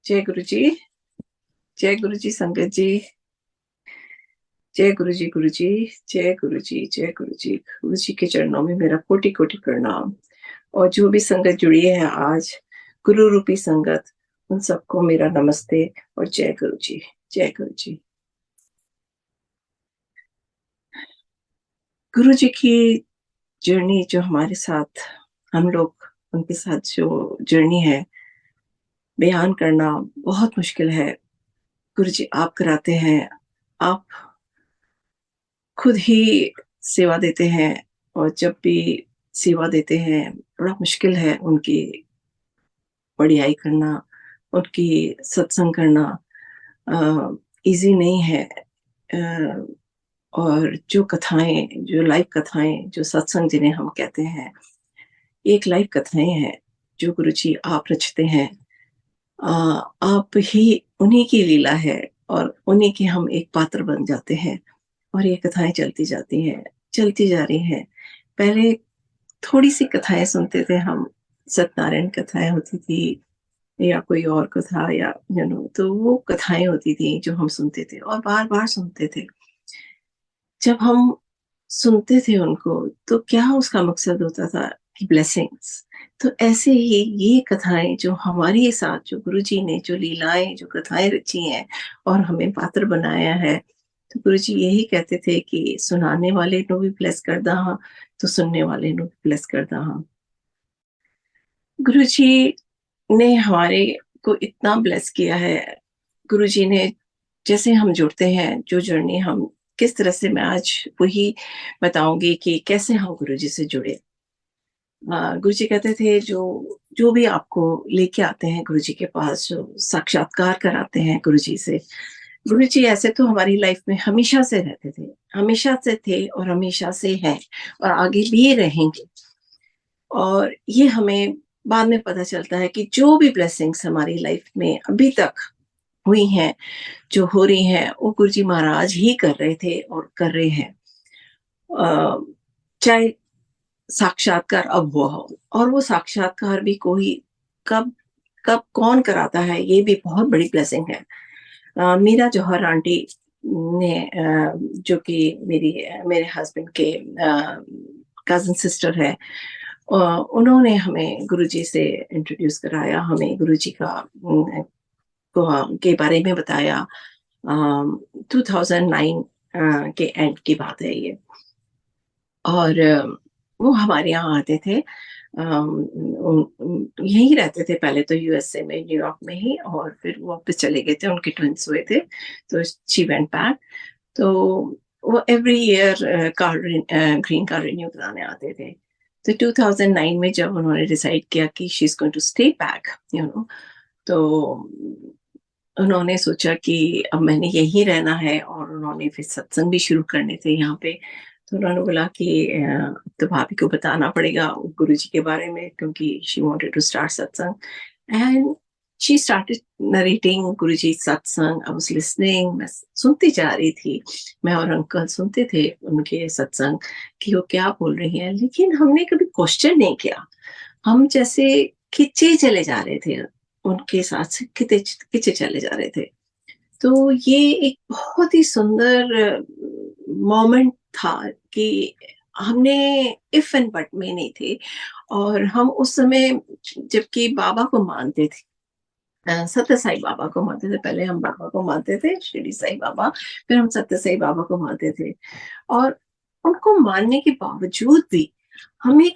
जय गुरु जी। जय गुरु जी संगत जी। जय गुरु जी गुरु जी। जय गुरु जी जय गुरु जी। गुरु जी के चरणों में मेरा कोटि कोटि प्रणाम। और जो भी संगत जुड़ी है आज, गुरु रूपी संगत, उन सबको मेरा नमस्ते और जय गुरु जी। जय गुरु जी। गुरु जी की जर्नी जो हमारे साथ, हम लोग उनके साथ जो जर्नी है, बयान करना बहुत मुश्किल है। गुरु जी आप कराते हैं, आप खुद ही सेवा देते हैं। और जब भी सेवा देते हैं, बड़ा मुश्किल है उनकी बढ़ियाई करना, उनकी सत्संग करना ईज़ी नहीं है। अ, और जो कथाएँ, जो लाइव कथाएँ, जो सत्संग जिन्हें हम कहते हैं, ये एक लाइव कथाएँ हैं, जो गुरुजी आप रचते हैं। अ, आप ही, उन्हीं की लीला है और उन्हीं के हम एक पात्र बन जाते हैं और ये कथाएँ चलती जाती हैं, चलती जा रही हैं। पहले थोड़ी-सी कथाएँ सुनते थे हम, सत्यनारायण कथाएँ होती थी या कोई और कथा या तो वो कथाएँ होती थी जो हम सुनते थे और बार-बार सुनते थे। जब हम सुनते थे उनको, तो क्या उसका मकसद होता था कि ब्लेसिंग्स। तो ऐसे ही ये कथाएँ जो हमारे साथ, जो गुरुजी ने जो लीलाएँ, जो कथाएँ रची हैं और हमें पात्र बनाया है, तो गुरुजी यही कहते थे कि सुनाने वाले को भी ब्लेस करदा हाँ, तो सुनने वाले को भी ब्लेस करदा हाँ। गुरुजी ने हमारे को इतना ब्लेस किया है। गुरुजी ने, जैसे हम जुड़ते हैं, जो जर्नी हम किस तरह से, मैं आज वही बताऊँगी कि कैसे हम गुरुजी से जुड़े। गुरुजी कहते थे जो जो भी आपको लेके आते हैं गुरुजी के पास, जो साक्षात्कार कराते हैं गुरुजी से, गुरुजी ऐसे तो हमारी लाइफ में हमेशा से रहते थे, हमेशा से थे और हमेशा से हैं और आगे भी रहेंगे। और ये हमें बाद में पता चलता है कि जो भी ब्लेसिंग्स हमारी लाइफ में अभी तक हुई हैं, जो हो रही हैं, वो गुरुजी महाराज ही कर रहे थे और कर रहे हैं। अ, चाहे साक्षात्कार अब हुआ हो, और वो साक्षात्कार भी कोई कब कब कौन कराता है, ये भी बहुत बड़ी ब्लेसिंग है। मीरा जौहर आंटी ने, जो कि मेरे हस्बैंड के कज़न सिस्टर है, उन्होंने हमें गुरुजी से इंट्रोड्यूस कराया, हमें गुरुजी का के बारे में बताया। 2009 के एंड की बात है ये। और वो हमारे यहाँ आते थे। यहीं रहते थे पहले तो, यूएसए में, न्यूयॉर्क में ही, और फिर वो वापस चले गए थे, उनके ट्विन्स हुए थे, तो शी वेंट बैक। तो वो every year green card renew कराने आते थे। तो 2009 में जब उन्होंने डिसाइड किया कि she is going to stay back, तो उन्होंने सोचा कि अब मैंने यहीं रहना है, और उन्होंने फिर सत्संग भी शुरू करने थे यहाँ पे। तो उन्होंने बोला कि तो भाभी को बताना पड़ेगा गुरुजी के बारे में, क्योंकि शी वांटेड टू स्टार्ट सत्संग। एंड शी स्टार्टेड नरेटिंग गुरुजी सत्संग। आई वाज लिसनिंग, मैं सुनती जा रही थी। मैं और अंकल सुनते थे उनके सत्संग कि वो क्या बोल रही हैं, लेकिन हमने कभी क्वेश्चन नहीं किया। हम जैसे खिंचे चले जा रहे थे, उनके साथ खिंचे खिंचे चले जा रहे थे। तो ये एक बहुत ही सुंदर मोमेंट था कि हमने इफ एंड बट में नहीं थे। और हम उस समय जबकि बाबा को मानते थे, सत्य साई बाबा को मानते थे। पहले हम बाबा को मानते थे, शिरडी साई बाबा, फिर हम सत्य साई बाबा को मानते थे। और उनको मानने के बावजूद भी हमें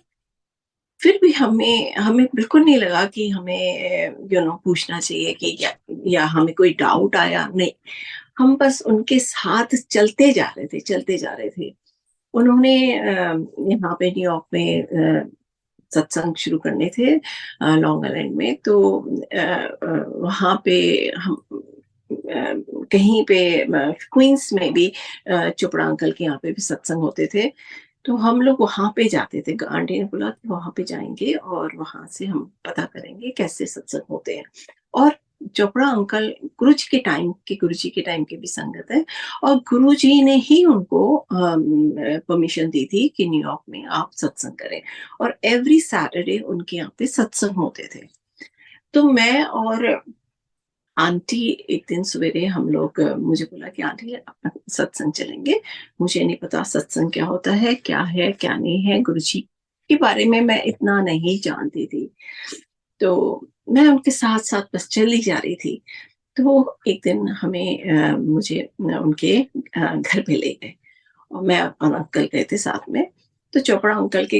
फिर भी हमें हमें बिल्कुल नहीं लगा कि हमें पूछना चाहिए कि या हमें कोई डाउट आया, नहीं। हम बस उनके साथ चलते जा रहे थे, चलते जा रहे थे। उन्होंने यहाँ पे न्यूयॉर्क में सत्संग शुरू करने थे, लॉन्ग आइलैंड में। तो वहाँ पे हम कहीं पे क्वींस में भी चोपड़ा अंकल के यहाँ पे भी सत्संग होते थे। तो हम लोग वहाँ पे जाते थे। आंटी ने बोला कि वहाँ पे जाएँगे और वहाँ से हम पता करेंगे कैसे सत्संग होते हैं। और चोपड़ा अंकल गुरुजी के टाइम की भी संगत है, और गुरुजी ने ही उनको परमिशन दी थी कि न्यूयॉर्क में आप सत्संग करें, और एवरी सैटरडे उनके यहाँ पे सत्संग होते थे। तो मैं और आंटी एक दिन सवेरे हम लोग मुझे बोला कि आंटी अपना सत्संग चलेंगे। मुझे नहीं पता सत्संग क्या होता है, क्या नहीं है, गुरुजी के बारे में मैं इतना नहीं जानती थी। तो मैं उनके साथ-साथ बस चली जा रही थी। तो एक दिन मुझे उनके घर पे ले गए और मैं और अंकल गए थे साथ में। तो चोपड़ा अंकल के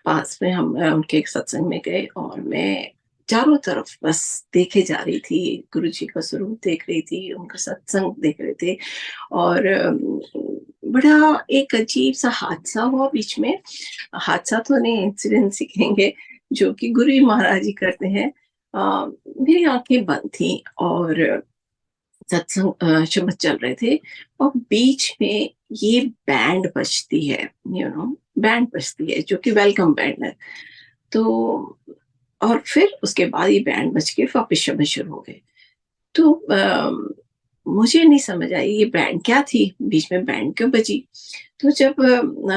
पास में हम उनके सत्संग में गए और मैं चारों तरफ बस देखे जा रही थी, गुरुजी का स्वरूप देख रही थी, उनका सत्संग देख रहे थे और बड़ा एक अजीब-सा हादसा हुआ बीच में। हादसा तो नहीं, इंसिडेंस ही कहेंगे, जो कि गुरु जी महाराज ही करते हैं। मेरी आँखें बंद थी और सत्संग शब्द चल रहे थे और बीच में ये बैंड बजती है, बैंड बजती है जो कि वेलकम बैंड है। तो और फिर उसके बाद ये बैंड बज के वापस शब्द शुरू हो गए। तो मुझे नहीं समझ आई ये बैंड क्या थी, बीच में बैंड क्यों बजी? तो जब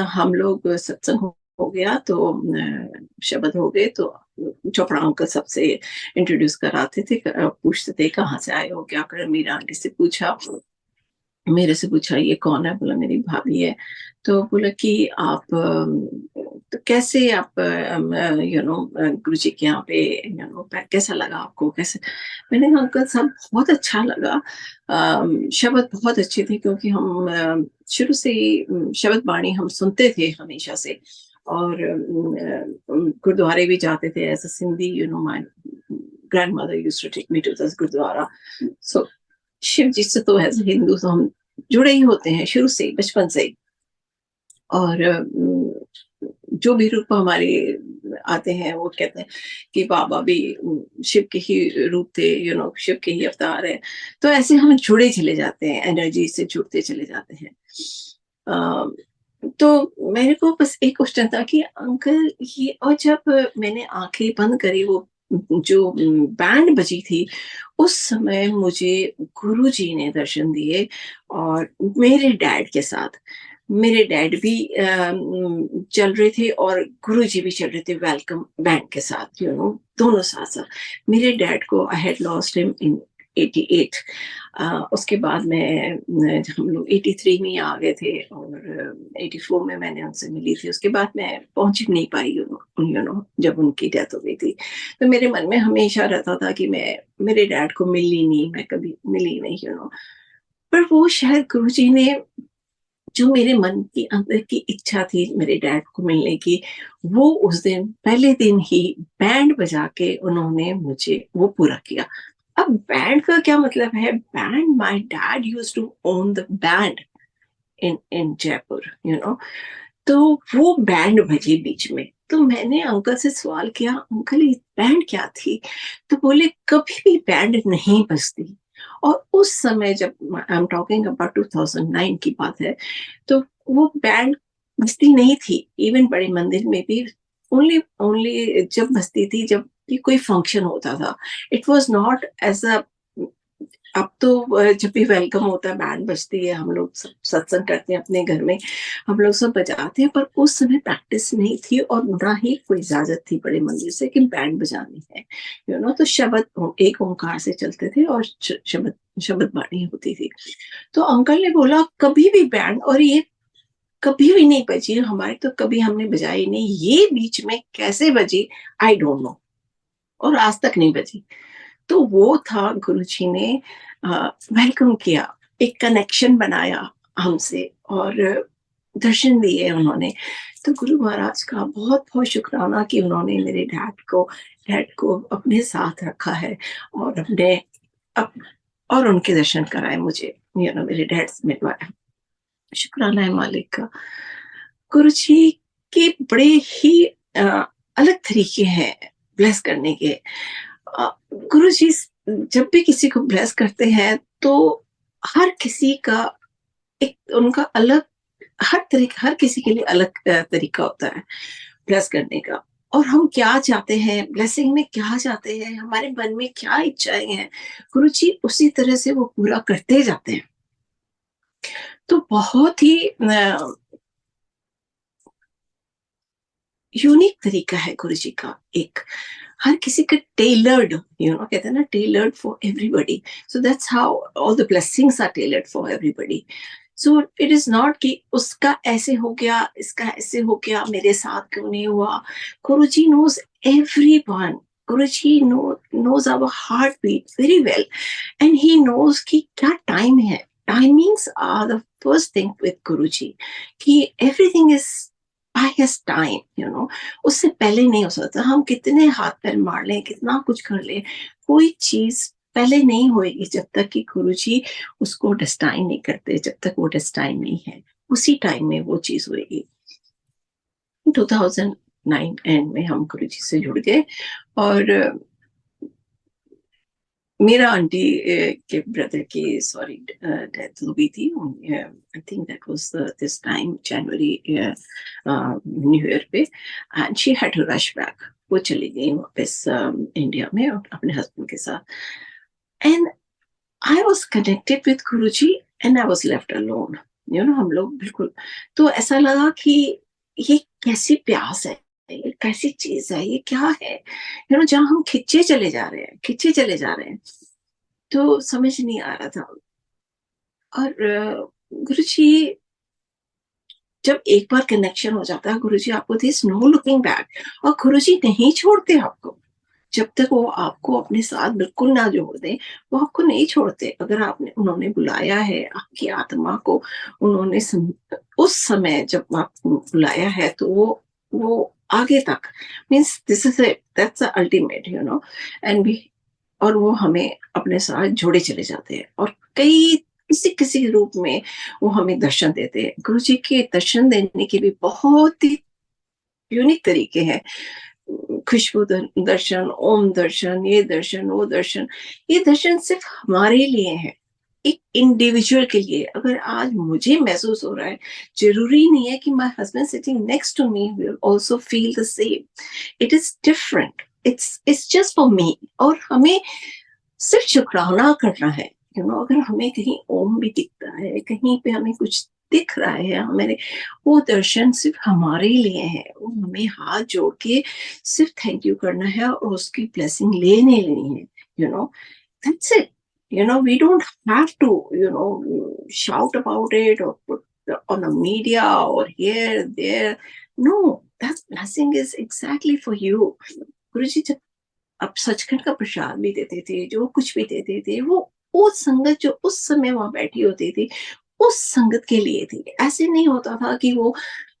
हम लोग सत्संग हो गया तो शब्द हो गए तो चोपड़ा अंकल सबसे इंट्रोड्यूस कराते थे, पूछते थे कहाँ से आए हो, क्या कर, मीरा आंटी से पूछा, मेरे से पूछा ये कौन है? बोला मेरी भाभी है। तो बोला कि आप तो कैसे आप गुरुजी के यहाँ पे कैसा लगा आपको? कैसे? मैंने कहा अंकल साहब बहुत अच्छा लगा। शब्द बहुत अच्छे थे क्योंकि हम शुरू से ही शब्द बाणी हम सुनते थे हमेशा से और गुरुद्वारे भी जाते थे as a Sindhi, my grandmother used to take me to this gurdwara. So Shiv ji से तो एज़ अ हिंदू तो हम जुड़े ही होते हैं शुरू से ही, बचपन से ही। और जो भी रूप हमारे आते हैं वो कहते हैं कि बाबा भी शिव के ही रूप थे, शिव के ही अवतार है। तो ऐसे हम जुड़े चले जाते हैं, एनर्जी से जुड़ते चले जाते हैं। तो मेरे को बस एक क्वेश्चन था कि अंकल ये, और जब मैंने आंखें बंद करी वो जो बैंड बजी थी, उस समय मुझे गुरुजी ने दर्शन दिए और मेरे डैड के साथ। मेरे डैड भी चल रहे थे और गुरुजी भी चल रहे थे वेलकम बैंड के साथ, दोनों साथ-साथ। मेरे डैड को I had lost him in 88। उसके बाद जब हम लोग 83 में ही आ गए थे और 84 में मैंने उनसे मिली थी। उसके बाद मैं पहुँच ही नहीं पाई, जब उनकी डेथ हो गई थी। तो मेरे मन में हमेशा रहता था कि मैं मेरे डैड को मिली नहीं, मैं कभी मिली नहीं, पर वो शायद गुरुजी ने जो मेरे मन की अंदर की इच्छा थी मेरे डैड को मिलने की, वो उस दिन पहले दिन ही बैंड बजा के उन्होंने मुझे वो पूरा किया। अब बैंड का क्या मतलब है? Band, my dad used to own the band in Jaipur, तो वो बैंड बजी बीच में। तो मैंने अंकल से सवाल किया, अंकल ये बैंड क्या थी? तो बोले कभी भी बैंड नहीं बजती। और उस समय जब आई एम टॉकिंग अबाउट 2009 की बात है, तो वो बैंड बजती नहीं थी। इवन बड़े मंदिर में भी ओनली ओनली जब बजती थी जब भी कोई फंक्शन होता था। It was not as a, अब तो जब भी वेलकम होता है बैंड बजती है, हम लोग सब सत्संग करते हैं अपने घर में, हम लोग सब बजाते हैं, पर उस समय प्रैक्टिस नहीं थी और ना ही कोई इजाज़त थी बड़े मंदिर से कि बैंड बजानी है। तो शब्द एक ओंकार से चलते थे और शब्द शब्द बाणी होती थी। तो अंकल ने बोला कभी भी बैंड, और ये कभी भी नहीं बजी हमारी, तो कभी हमने बजाई नहीं, ये बीच में कैसे बजी आई डोंट नो, और आज तक नहीं बजी। तो वो था गुरुजी ने वेलकम किया, एक कनेक्शन बनाया हमसे और दर्शन दिए उन्होंने। तो गुरु महाराज का बहुत-बहुत शुक्राना कि उन्होंने मेरे डैड को अपने साथ रखा है और अपने अप और उनके दर्शन कराए मुझे, मेरे डैड से मिलवाया। शुक्राना है मालिक का। गुरुजी के बड़े ही अ, अलग तरीके हैं ब्लेस करने के। गुरुजी जब भी किसी को ब्लेस करते हैं तो हर किसी का एक उनका अलग, हर किसी के लिए अलग तरीका होता है ब्लेस करने का। और हम क्या चाहते हैं, ब्लेसिंग में क्या चाहते हैं, हमारे मन में क्या इच्छाएं हैं, गुरुजी उसी तरह से वो पूरा करते जाते हैं। तो बहुत ही यूनिक तरीका है गुरुजी का एक। हर किसी का टेलर्ड, कहते हैं ना, tailored for everybody. So that's how all the blessings are tailored for everybody. So it is not कि उसका ऐसे हो गया, इसका ऐसे हो गया, मेरे साथ क्यों नहीं हुआ. Guruji knows everyone. Guruji knows our heartbeat very well, and he knows कि क्या टाइम है. Timings are the first thing with Guruji. कि everything is by his time. उससे पहले नहीं हो सकता. हम कितने हाथ पैर मार लें, कितना कुछ कर लें, कोई चीज पहले नहीं होएगी जब तक कि गुरुजी उसको डेस्टाइन नहीं करते. जब तक वो डेस्टाइन नहीं है, उसी टाइम में वो चीज होएगी. 2009 एंड में हम गुरुजी से जुड़ गए. और मेरा आंटी के ब्रदर की डेथ हो गई थी. I think that was this time January new year पे. And she had to rush back. वो चली गई वापस इंडिया में अपने हस्बैंड के साथ. And I was connected with Guruji and I was left alone. हम लोग बिल्कुल, तो ऐसा लगा कि ये कैसी प्यास है, ये कैसी चीज है, ये क्या है, जहाँ हम खिंचे चले जा रहे हैं. तो समझ नहीं आ रहा था. और गुरुजी जब एक बार कनेक्शन हो जाता है, गुरुजी आपको दिस नो लुकिंग बैक. और गुरुजी नहीं छोड़ते आपको जब तक वो आपको अपने साथ बिल्कुल ना जोड़ दें. वो आपको नहीं छोड़ते. अगर उन्होंने बुलाया है आपकी आत्मा को, उन्होंने उस समय जब आपको बुलाया है, तो वो आगे तक means this is it, that's the ultimate, and और वो हमें अपने साथ जोड़े चले जाते हैं. और किसी रूप में वो हमें दर्शन देते हैं. गुरुजी के दर्शन देने के भी बहुत ही यूनिक तरीके हैं. खुशबू दर्शन, ओम दर्शन, ये दर्शन, वो दर्शन. ये दर्शन सिर्फ हमारे लिए है, एक इंडिविजुअल के लिए. अगर आज मुझे महसूस हो रहा है, जरूरी नहीं है कि my husband sitting next to me will also feel the same. It is different. It's just for me. और हमें सिर्फ शुक्राना करना है. अगर हमें कहीं ओम भी दिखता है, कहीं पे हमें कुछ दिख रहा है, हमारे वो दर्शन सिर्फ हमारे लिए है. वो हमें हाथ जोड़ के सिर्फ थैंक यू करना है और उसकी ब्लेसिंग लेनी है. That's it. We don't have to shout about it or put on the media or here there. No, that blessing is exactly for you. गुरुजी जब अब सचखंड का प्रसाद भी देते थे, जो कुछ भी देते थे, वो संगत जो उस समय वहां बैठी होती थी, उस संगत के लिए थी. ऐसे नहीं होता था कि वो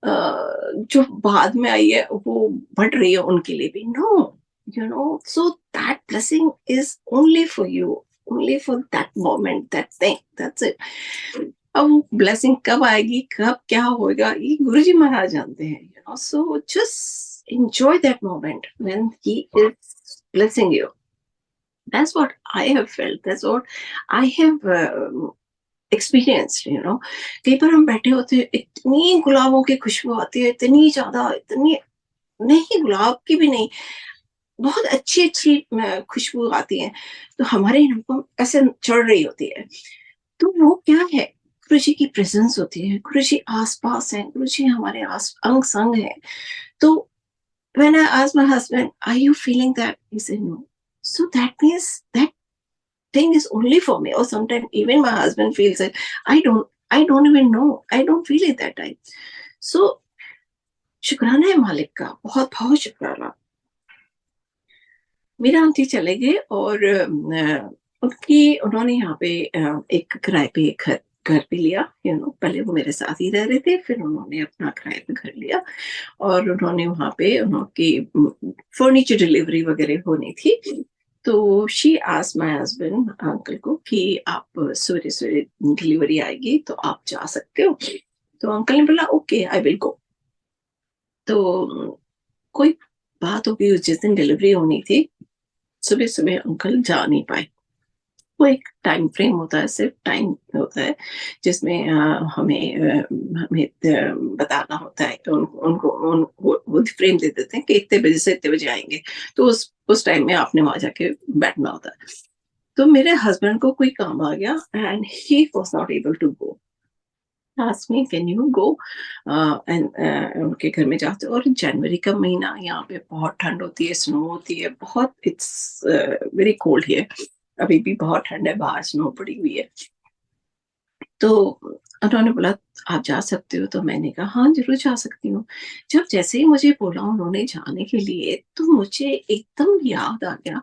जो बाद में आई है वो बढ़ रही है उनके लिए भी. No, so that blessing is only for you, only for that moment, that thing, that's it. अब ब्लेसिंग कब आएगी, कब क्या होगा, ये गुरुजी महाराज जानते हैं. So just enjoy that moment when he is blessing you. That's what I have felt. That's what I have experienced. कई बार हम बैठे होते हैं, इतनी गुलाबों की खुशबू आती है, इतनी ज्यादा, इतनी नहीं, गुलाब की भी नहीं, बहुत अच्छी खुशबू आती है. तो हमारे नाकों ऐसे चढ़ रही होती है. तो वो क्या है, गुरुजी की प्रेजेंस होती है. गुरुजी आसपास है, गुरुजी हमारे अंग संग है. तो when I asked my husband, are you feeling that? He said no. So that means that thing is only for me. Or sometimes even my husband feels it. I don't even know. I don't feel it that time. So शुक्राना है मालिक का, बहुत बहुत शुक्राना. मेरा aunty चले गए और उन्होंने यहाँ पे एक किराए पे एक घर पे लिया. पहले वो मेरे साथ ही रह रहे थे, फिर उन्होंने अपना किराए पे घर लिया और उन्होंने वहाँ पे उनकी फर्नीचर डिलीवरी वगैरह होनी थी. तो she asked my husband, uncle को, कि आप सवेरे सवेरे डिलीवरी आएगी तो आप जा सकते हो. तो अंकल ने बोला ओके, आई विल गो. तो कोई बात हो गई, जिस दिन डिलीवरी होनी थी सुबह सुबह अंकल जा नहीं पाए. वो एक टाइम फ्रेम होता है, सिर्फ टाइम होता है जिसमें हमें बताना होता है. तो उनको वो फ्रेम दे देते हैं कि इतने बजे से इतने बजे आएंगे. तो उस टाइम में आपने वहां जाके बैठना होता है. तो मेरे हस्बैंड को कोई काम आ गया and he was not able to go. Asked me can you go and उनके घर में जाते, और जनवरी का महीना यहाँ पे बहुत ठंड होती है, स्नो होती है बहुत, इट्स वेरी कोल्ड हियर। अभी भी बहुत ठंड है, बाहर स्नो पड़ी हुई है। तो उन्होंने बोला आप जा सकते हो, तो मैंने कहा हाँ जरूर जा सकती हूँ। जब जैसे ही मुझे बोला उन्होंने जाने के लिए, तो मुझे एकदम याद आ गया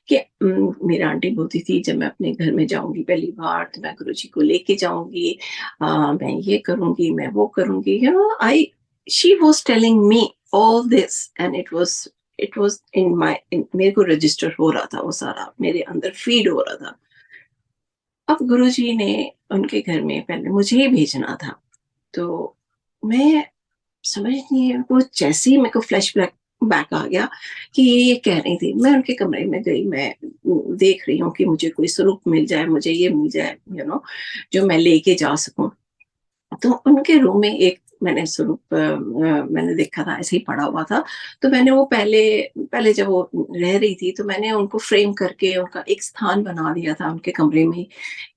कि मेरी आंटी बोलती थी जब मैं अपने घर में जाऊंगी पहली बार तो मैं गुरुजी को लेके जाऊंगी, मैं ये करूंगी, मैं वो करूंगी, you know I she was telling me all this, and it was in my, मेरे को रजिस्टर हो रहा था, वो सारा मेरे अंदर फीड हो रहा था। अब गुरुजी ने उनके घर में पहले मुझे ही भेजना था, तो मैं समझ नहीं है, वो जैसे ही मेरे को फ्लैशबैक बैक आ गया कि ये कह रही थी, मैं उनके कमरे में गई, मैं देख रही हूँ कि मुझे कोई स्वरूप मिल जाए, मुझे ये मिल जाए, जो मैं लेके जा सकूं। तो उनके रूम में एक मैंने स्वरूप मैंने देखा था, ऐसे ही पड़ा हुआ था। तो मैंने वो पहले पहले जब वो रह रही थी तो मैंने उनको फ्रेम करके उनका एक स्थान बना दिया था उनके कमरे में,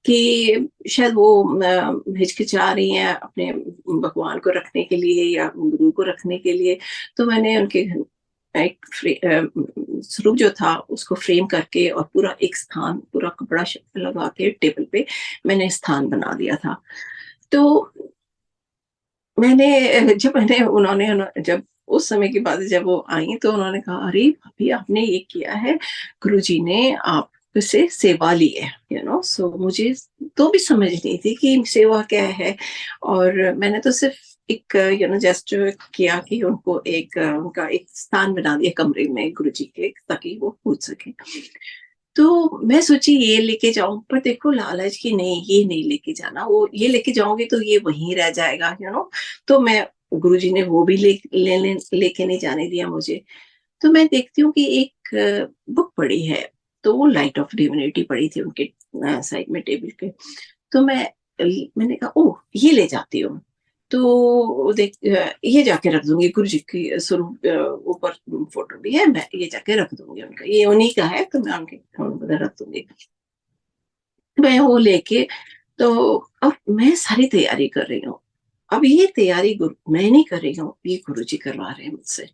कि शायद वो हिचकिचा रही हैं अपने भगवान को रखने के लिए या गुरु को रखने के लिए। तो मैंने उनके एक स्वरूप जो था उसको फ्रेम करके और पूरा एक स्थान, पूरा कपड़ा लगा के टेबल पे मैंने स्थान बना दिया था। तो मैंने जब उस समय की बात है, जब वो आई तो उन्होंने कहा अरे भाभी आपने ये किया है, गुरुजी ने आपसे सेवा ली है, सो मुझे तो भी समझ नहीं थी कि सेवा क्या है। और मैंने तो सिर्फ एक जस्ट किया कि उनको उनका एक स्थान बना दिया कमरे में गुरुजी के, ताकि वो पूछ सके। तो मैं सोची ये लेके जाऊं, पर देखो लालच की नहीं, ये नहीं लेके जाना, वो ये लेके जाऊंगी तो ये वहीं रह जाएगा, तो मैं गुरुजी ने वो भी लेके नहीं जाने दिया मुझे। तो मैं देखती हूँ कि एक बुक पड़ी है, तो वो लाइट ऑफ डिविनिटी पड़ी थी उनके साइड में टेबल पे। तो मैंने कहा ओह ये ले जाती हूँ। तो ये जाके रख दूंगी, गुरु जी की स्वरूप ऊपर फोटो भी है, मैं ये जाके रख दूंगी, उनका ये उन्हीं का है, तो मैं उनके रख दूंगी। मैं वो लेके, तो अब मैं सारी तैयारी कर रही हूँ। अब ये तैयारी मैं नहीं कर रही हूँ, ये गुरु जी करवा रहे हैं मुझसे।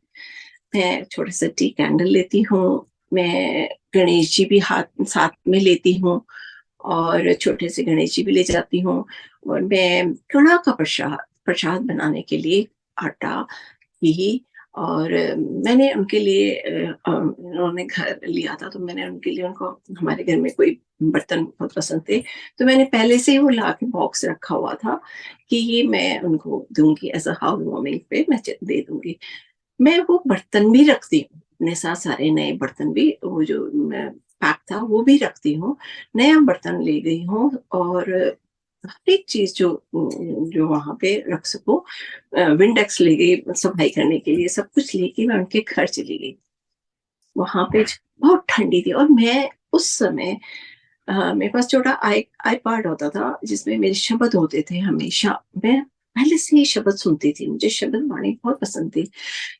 मैं छोटे से टी कैंडल लेती हूँ, मैं गणेश जी भी हाथ साथ में लेती हूँ, और छोटे से गणेश जी भी ले जाती हूँ। और मैं कड़ा का प्रसाद प्रसाद बनाने के लिए आटा, घी, और मैंने उनके लिए उन्होंने घर लिया था, तो मैंने उनके लिए, उनको हमारे घर में कोई बर्तन बहुत पसंद थे, तो मैंने पहले से ही वो ला के बॉक्स रखा हुआ था कि ये मैं उनको दूंगी एज अ हाउस वार्मिंग पे, मैं दे दूंगी। मैं वो बर्तन भी रखती हूँ अपने साथ, सारे नए बर्तन भी, वो जो पैक था वो भी रखती हूँ, नया बर्तन ले गई हूँ, और हर एक चीज जो जो वहां पे रख सको, विंडेक्स ले गई सफाई करने के लिए, सब कुछ लेके मैं उनके घर चली गई। वहां पे बहुत ठंडी थी, और मैं उस समय मेरे पास छोटा आईपैड होता था जिसमें मेरे शब्द होते थे हमेशा। मैं पहले से ही शब्द सुनती थी, मुझे शब्द वाणी बहुत पसंद थी,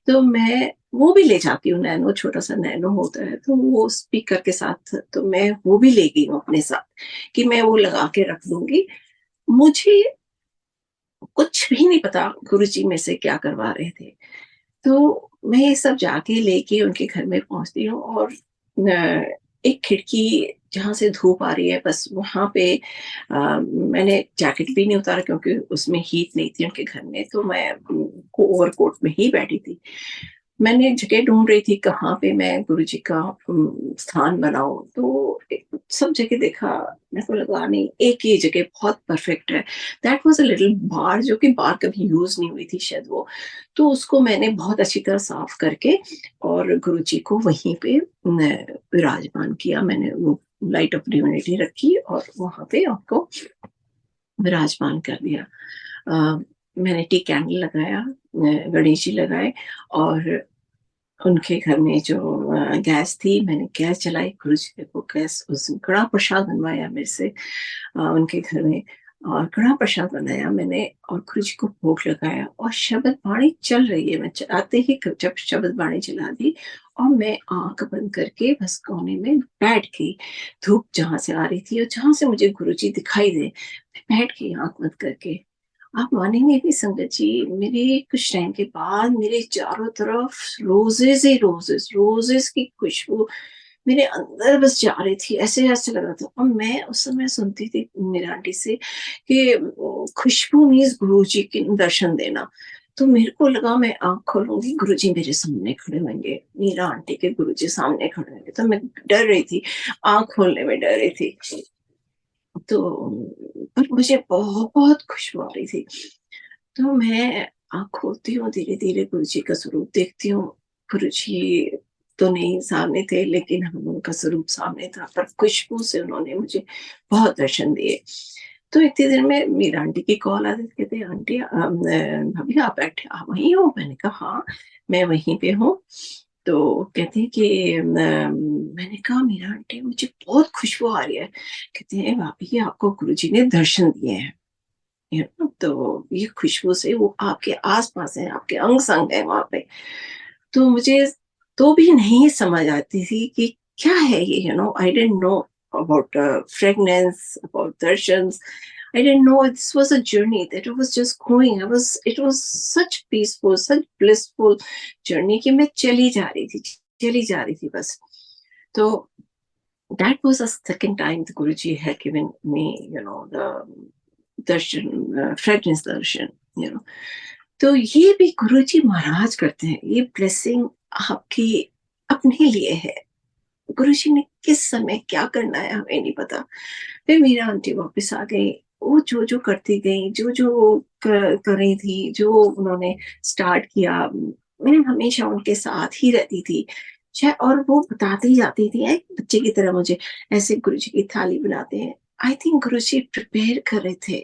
तो मैं वो भी ले जाती हूँ, नैनो छोटा सा नैनो होता है, तो वो स्पीकर के साथ, तो मैं वो भी ले गई हूँ अपने साथ कि मैं वो लगा के रख दूंगी। मुझे कुछ भी नहीं पता गुरुजी में से क्या करवा रहे थे। तो मैं ये सब जाके लेके उनके घर में पहुंचती हूँ, और एक खिड़की जहाँ से धूप आ रही है, बस वहां पे मैंने जैकेट भी नहीं उतारा क्योंकि उसमें हीट नहीं थी उनके घर में, तो मैं ओवरकोट में ही बैठी थी। मैंने एक जगह ढूंढ रही थी कहाँ पे मैं गुरुजी का स्थान बनाऊं, तो सब जगह देखा, मेरे को लगा नहीं एक ही जगह बहुत परफेक्ट है। दैट वाज अ लिटिल बार, जो कि बार कभी यूज नहीं हुई थी शायद वो, तो उसको मैंने बहुत अच्छी तरह साफ करके और गुरुजी को वहीं पे विराजमान किया। मैंने वो लाइट ऑफ डिविनिटी रखी और वहां पे आपको विराजमान कर दिया। मैंने टी कैंडल लगाया, गणेश जी लगाए, और उनके घर में जो गैस थी, मैंने गैस जलाई, गुरु जी को गैस उस कड़ा प्रसाद बनवाया मेरे से उनके घर में, और कड़ा प्रसाद बनाया मैंने, और गुरु जी को भोग लगाया, और शब्द बाणी चल रही है। मैं आते ही जब शब्द बाणी चला दी, और मैं आंख बंद करके बस कोने में बैठ गई। धूप जहां से आ रही थी और जहां से मुझे गुरु जी दिखाई दे, मैं बैठ गई आंख बंद करके। आप मानेंगे नहीं संगत जी, मेरे कुछ टाइम के बाद मेरे चारों तरफ रोजेज ही रोजेज, रोजेज की खुशबू मेरे अंदर बस जा रही थी, ऐसे ऐसे लग रहा था। और मैं उस समय सुनती थी मेरी आंटी से कि खुशबू मीन्स गुरु जी के दर्शन देना। तो मेरे को लगा मैं आंख खोलूंगी, गुरु जी मेरे सामने खड़े होंगे, मीरा आंटी के गुरु जी सामने खड़े होंगे। तो मैं डर रही थी, आंख खोलने में डर रही थी। तो पर मुझे बहुत खुशबू आ रही थी। तो मैं आँख खोलती हूँ, धीरे-धीरे गुरुजी का स्वरूप देखती हूँ। गुरुजी तो नहीं सामने थे, लेकिन हम उनका स्वरूप सामने था, पर खुशबू से उन्होंने मुझे बहुत दर्शन दिए। तो इतनी देर में मीरा आंटी की कॉल आ गई, कहते आंटी भाभी आप बैठे, आप वहीं हो? मैंने कहा हाँ, मैं वहीं पे हूँ। तो कहते हैं कि मैंने कहा मीरा आंटी मुझे बहुत खुशबू आ रही है। कहते हैं भाभी आपको गुरुजी ने दर्शन दिए हैं। तो ये खुशबू से वो आपके आस-पास है, आपके अंग-संग है वहाँ पे। तो मुझे तो भी नहीं समझ आती थी कि क्या है ये, I didn't know about fragrance, about darshans. I didn't know this was a journey, that it was just going. It was such peaceful, such blissful journey कि मैं चली जा रही थी बस। तो that was the second time the Guruji had given me, the darshan, fragrance darshan, तो ये भी गुरुजी महाराज करते हैं। ये ब्लेसिंग आपकी अपने लिए है। गुरुजी ने किस समय क्या करना है हमें नहीं पता। फिर मेरा आंटी वापस आ गई, वो जो जो करती गई, जो जो कर रही थी, जो उन्होंने स्टार्ट किया, मैं हमेशा उनके साथ ही रहती थी। और वो बताती जाती थी एक बच्चे की तरह मुझे, ऐसे गुरुजी की थाली बनाते हैं। आई थिंक गुरुजी प्रिपेयर कर रहे थे,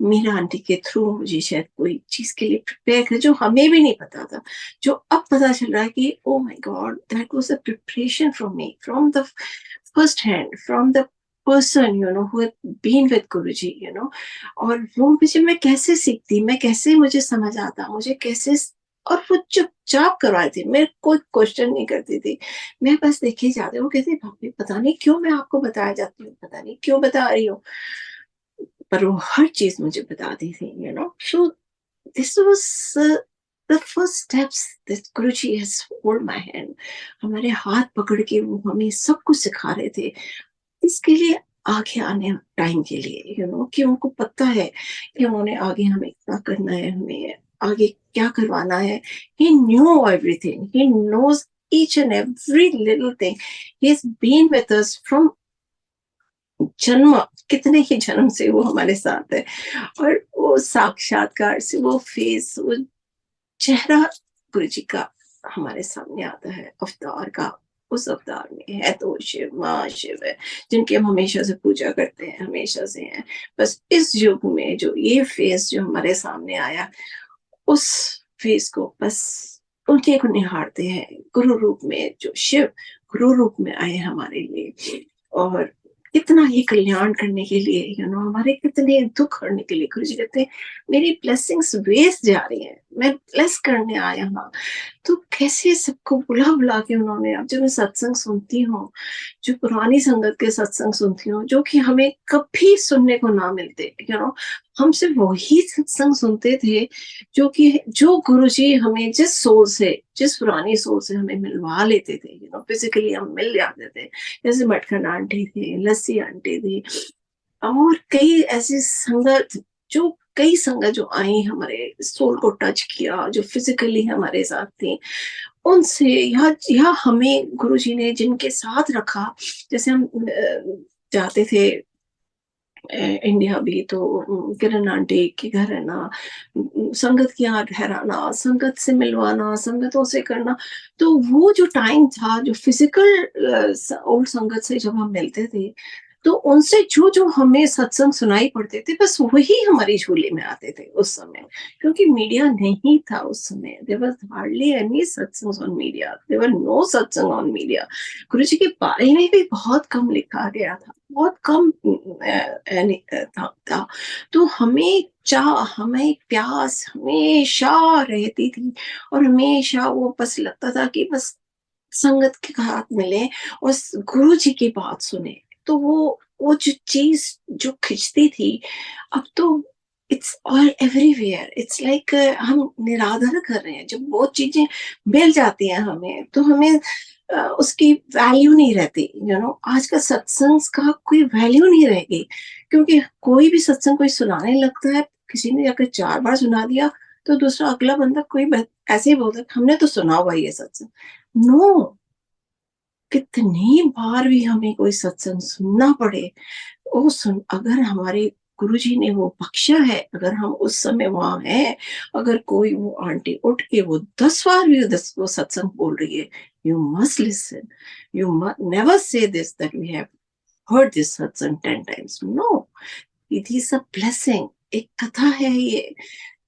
मीरा आंटी के थ्रू मुझे शायद कोई चीज के लिए प्रिपेयर कर, जो हमें भी नहीं पता था, जो अब पता चल रहा है कि oh my God, that was a preparation from me, from the first hand, from the person who had been with Guruji, और वो मुझे, मैं कैसे सीखती, मैं कैसे, मुझे समझ आता, मुझे कैसे, और वो चुपचाप करवाई थी, मैं कोई क्वेश्चन नहीं करती थी, मैं बस देखे जाते। वो कहती भाभी पता नहीं क्यों मैं आपको बताया जाती हूँ, पता नहीं क्यों बता रही हूँ, पर वो हर चीज मुझे बताती थी, so this was the first steps that Guruji has hold my hand, हमारे हाथ पकड़ के वो हमें सब कुछ सिखा रहे थे, इसके लिए आगे आने टाइम के लिए, कि उनको पता है कि उन्होंने आगे हमें क्या करना है, हमें आगे क्या करवाना है। He knew everything. He knows each and every little thing. He has been with us from जन्म, कितने ही जन्म से वो हमारे साथ है। और वो साक्षात्कार से वो फेस, वो चेहरा गुरुजी का हमारे सामने आता है अवतार का। उस अवतार में है तो शिव, माँ शिव है, जिनकी हम हमेशा से पूजा करते हैं, हमेशा से हैं। बस इस युग में जो ये फेस जो हमारे सामने आया, उस फेस को बस उनके को निहारते हैं, गुरु रूप में, जो शिव गुरु रूप में आए हमारे लिए, और कितना ही कल्याण करने के लिए, हमारे कितने दुख हरने के लिए। गुरु जी कहते हैं मेरी ब्लेसिंग्स वेस्ट जा रही हैं, मैं ब्लेस करने आया हूँ। तो कैसे सबको बुला बुला के उन्होंने, अब जब मैं सत्संग सुनती हूँ, जो पुरानी संगत के सत्संग सुनती हूँ, जो कि हमें कभी सुनने को ना मिलते, हम सिर्फ वही सत्संग सुनते थे जो गुरुजी हमें जिस सोल से, जिस पुरानी सोल से हमें मिलवा लेते थे, फिजिकली हम मिल जाते थे। जैसे मटखन आंटी थी, लस्सी आंटी थी, और कई ऐसी संगत, जो कई संगत जो आई हमारे सोल को टच किया, जो फिजिकली हमारे साथ थी, उनसे या हमें गुरुजी ने जिनके साथ रखा। जैसे हम जाते थे इंडिया भी, तो किरण आंटी के घर है ना, संगत के यहाँ ठहराना, संगत से मिलवाना, संगतों से करना। तो वो जो टाइम था, जो फिजिकल ओल्ड संगत से जब हम मिलते थे, तो उनसे जो जो हमें सत्संग सुनाई पड़ते थे, बस वही हमारी झोली में आते थे उस समय, क्योंकि मीडिया नहीं था उस समय। There was hardly any satsang on media, there were no satsang on media. गुरु जी के बारे में भी बहुत कम लिखा गया था, बहुत कम था। तो हमें प्यास हमेशा रहती थी, और हमेशा वो बस लगता था कि बस संगत के हाथ मिले और गुरु जी की बात सुने। तो वो जो चीज जो खिंचती थी, अब तो it's all everywhere, it's like हम निरादर कर रहे हैं। जब वो चीजें मिल जाती हैं हमें, तो हमें उसकी वैल्यू नहीं रहती। आज का सत्संग का कोई वैल्यू नहीं रहेगी, क्योंकि कोई भी सत्संग कोई सुनाने लगता है, किसी ने अगर 4 बार सुना दिया, तो दूसरा अगला बंदा कोई ऐसे ही बोलता है, हमने तो सुना हुआ ये सत्संग। नो, कितनी बार भी हमें कोई सत्संग सुनना पड़े, अगर हमारे गुरुजी ने वो बख्शा है, अगर हम उस समय वहां हैं, अगर कोई वो आंटी उठ के वो 10 बार भी वो सत्संग बोल रही है, you must listen, you never say this that we have heard this satsang 10 times. No, it is a blessing. एक कथा है ये,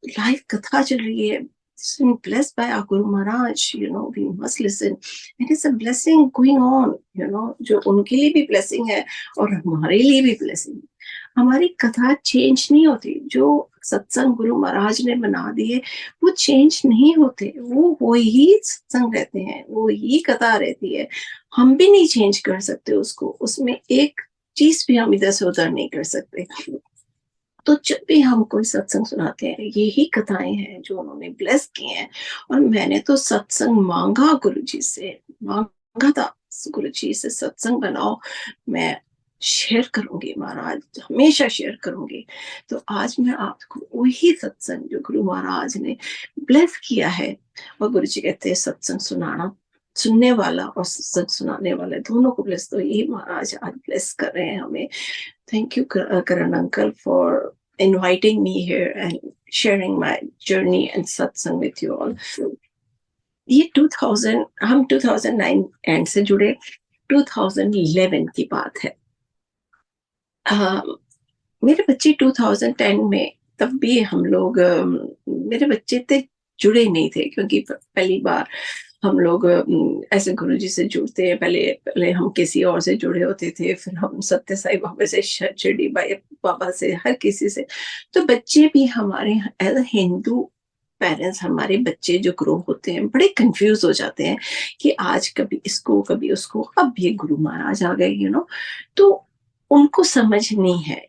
लाइव कथा चल रही है, blessed by our Guru Maharaj, we must listen. It is a blessing going on, जो उनके लिए भी blessing है और हमारे लिए भी blessing है। हमारी कथा चेंज नहीं होती, जो सत्संग गुरु महाराज ने बना दिए वो चेंज नहीं होते, वो ही सत्संग रहते हैं, वो ही कथा रहती है। हम भी नहीं चेंज कर सकते उसको, उसमें एक चीज भी हम इधर से उधर नहीं कर सकते। तो जब भी हम कोई सत्संग सुनाते हैं, यही कथाएं हैं जो उन्होंने ब्लेस की हैं। और मैंने तो सत्संग मांगा गुरुजी से, मांगा था गुरुजी से सत्संग बनाओ, मैं शेयर करूंगी महाराज, हमेशा शेयर करूंगी। तो आज मैं आपको वही सत्संग जो गुरु महाराज ने ब्लेस किया है, और गुरुजी कहते हैं सत्संग सुनाना, सुनने वाला और सत्संग सुनाने वाले दोनों को ब्लेस, तो यही महाराज आज ब्लेस कर रहे हैं हमें। Thank you, Karan uncle, for inviting me here and sharing my journey and satsang with you all. ये 2000, हम 2009 एंड से जुड़े, 2011 की बात है। मेरे बच्चे 2010 में, तब भी हम लोग, मेरे बच्चे थे जुड़े नहीं थे, क्योंकि पहली बार हम लोग ऐसे गुरुजी से जुड़ते हैं। पहले हम किसी और से जुड़े होते थे, फिर हम सत्य साई बाबा से, शिरडी बाबा से, हर किसी से। तो बच्चे भी हमारे एज अ हिंदू पेरेंट्स, हमारे बच्चे जो ग्रो होते हैं बड़े कंफ्यूज हो जाते हैं कि आज कभी इसको कभी उसको, अब ये गुरु महाराज आ गए, तो उनको समझ नहीं है,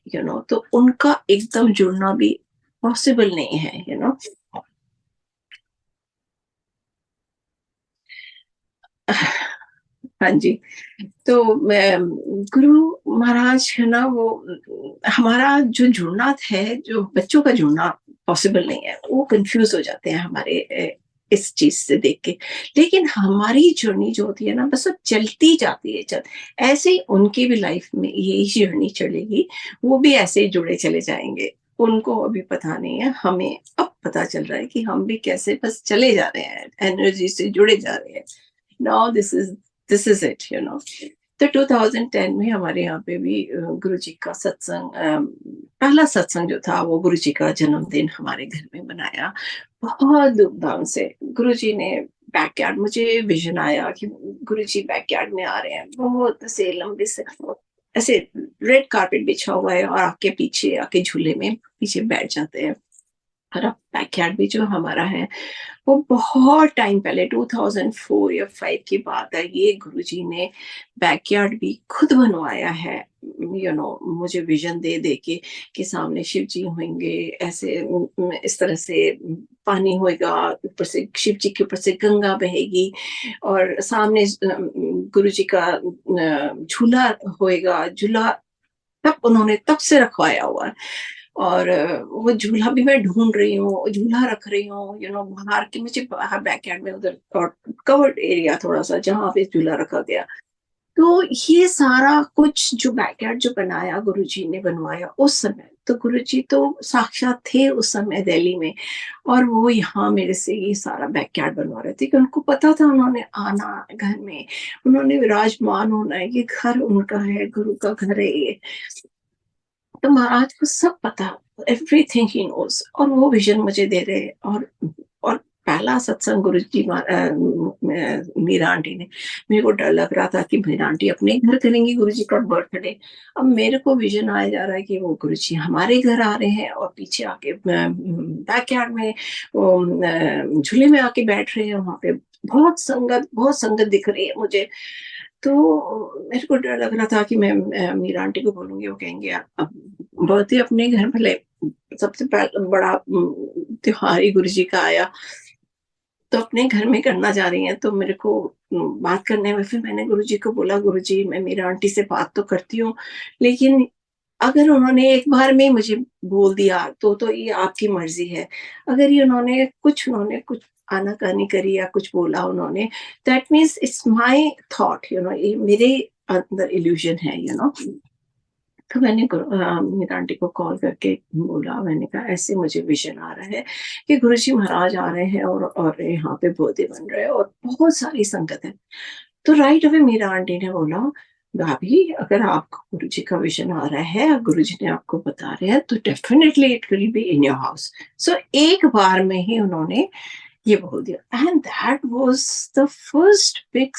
तो उनका एकदम जुड़ना भी पॉसिबल नहीं है, हाँ जी। तो गुरु महाराज है ना, वो हमारा जो जुड़ना है, जो बच्चों का जुड़ना पॉसिबल नहीं है, वो कंफ्यूज हो जाते हैं हमारे इस चीज से देख के। लेकिन हमारी जर्नी जो होती है ना, बस अब चलती जाती है, ऐसे ही उनकी भी लाइफ में यही जर्नी चलेगी, वो भी ऐसे ही जुड़े चले जाएंगे। उनको अभी पता नहीं है, हमें अब पता चल रहा है कि हम भी कैसे बस चले जा रहे हैं, एनर्जी से जुड़े जा रहे हैं। नाउ दिस इज इट, तो 2010 में हमारे यहाँ पे भी गुरुजी का सत्संग, पहला सत्संग जो था, वो गुरुजी का जन्मदिन हमारे घर में मनाया बहुत धूमधाम से। गुरुजी ने बैकयार्ड, मुझे विजन आया कि गुरुजी बैकयार्ड में आ रहे हैं, बहुत से लंबे से ऐसे रेड कारपेट बिछा हुआ है, और आके पीछे आके झूले में पीछे बैठ जाते हैं। और अब बैकयार्ड भी जो हमारा है, वो बहुत टाइम पहले 2004 या 5 की बात है, ये गुरुजी ने बैकयार्ड भी खुद बनवाया है। मुझे विजन दे दे के कि सामने शिव जी होंगे, ऐसे इस तरह से पानी होएगा, ऊपर से शिव जी के ऊपर से गंगा बहेगी, और सामने गुरुजी का झूला होएगा, झूला तब उन्होंने तब से रखवाया हुआ है। और वो झूला भी मैं ढूंढ रही हूँ, झूला रख रही हूँ, बाहर के, मुझे बाहर बैकयार्ड में उधर कवर्ड एरिया थोड़ा सा, जहाँ पे झूला रखा गया। तो ये सारा कुछ जो बैकयार्ड जो बनाया गुरुजी ने बनवाया उस समय, तो गुरुजी तो साक्षात थे उस समय दिल्ली में, और वो यहाँ मेरे से ये सारा बैकयार्ड बनवा रहे थे, कि उनको पता था उन्होंने आना घर में, उन्होंने विराजमान होना है, ये घर उनका है, गुरु का घर है ये। तो महाराज को सब पता, एवरीथिंग ही नोज, और वो विजन मुझे दे रहे। और पहला सत्संग गुरु जी मीरा आंटी ने, मेरे को डर लग रहा था कि मीरा आंटी अपने घर करेंगी गुरु जी का बर्थडे। अब मेरे को विजन आया जा रहा है कि वो गुरु जी हमारे घर आ रहे हैं, और पीछे आके बैकयार्ड में झूले में आके बैठ रहे हैं, वहां पे बहुत संगत दिख रही है मुझे। तो मेरे को डर लग रहा था कि मैं मीरा आंटी को बोलूंगी, वो कहेंगे अब बर्थडे अपने घर भले सबसे बड़ा त्योहार ही गुरु जी का आया, तो अपने घर में करना चाह रही हैं, तो मेरे को बात करने में फिर मैंने गुरुजी को बोला, गुरुजी मैं मेरी आंटी से बात तो करती हूँ, लेकिन अगर उन्होंने एक बार में ही मुझे बोल दिया तो ये आपकी मर्ज़ी है। अगर ये उन्होंने कुछ आनाकानी करी या कुछ बोला उन्होंने, that means it's my thought, ये मेरे अंदर इल्यूज़न है, तो मैंने मेरी आंटी को कॉल करके बोला, मैंने कहा ऐसे मुझे विज़न आ रहा है कि गुरुजी महाराज आ रहे हैं और यहाँ पे बोधि बन रहे हैं और बहुत सारी संगत है। तो राइट अवे मेरा आंटी ने बोला, भाभी अगर आपको गुरुजी का विज़न आ रहा है और गुरुजी ने आपको बता रहे हैं तो definitely it will be in your house. So एक बार में ही उन्होंने ये बोल दिया and that was the first big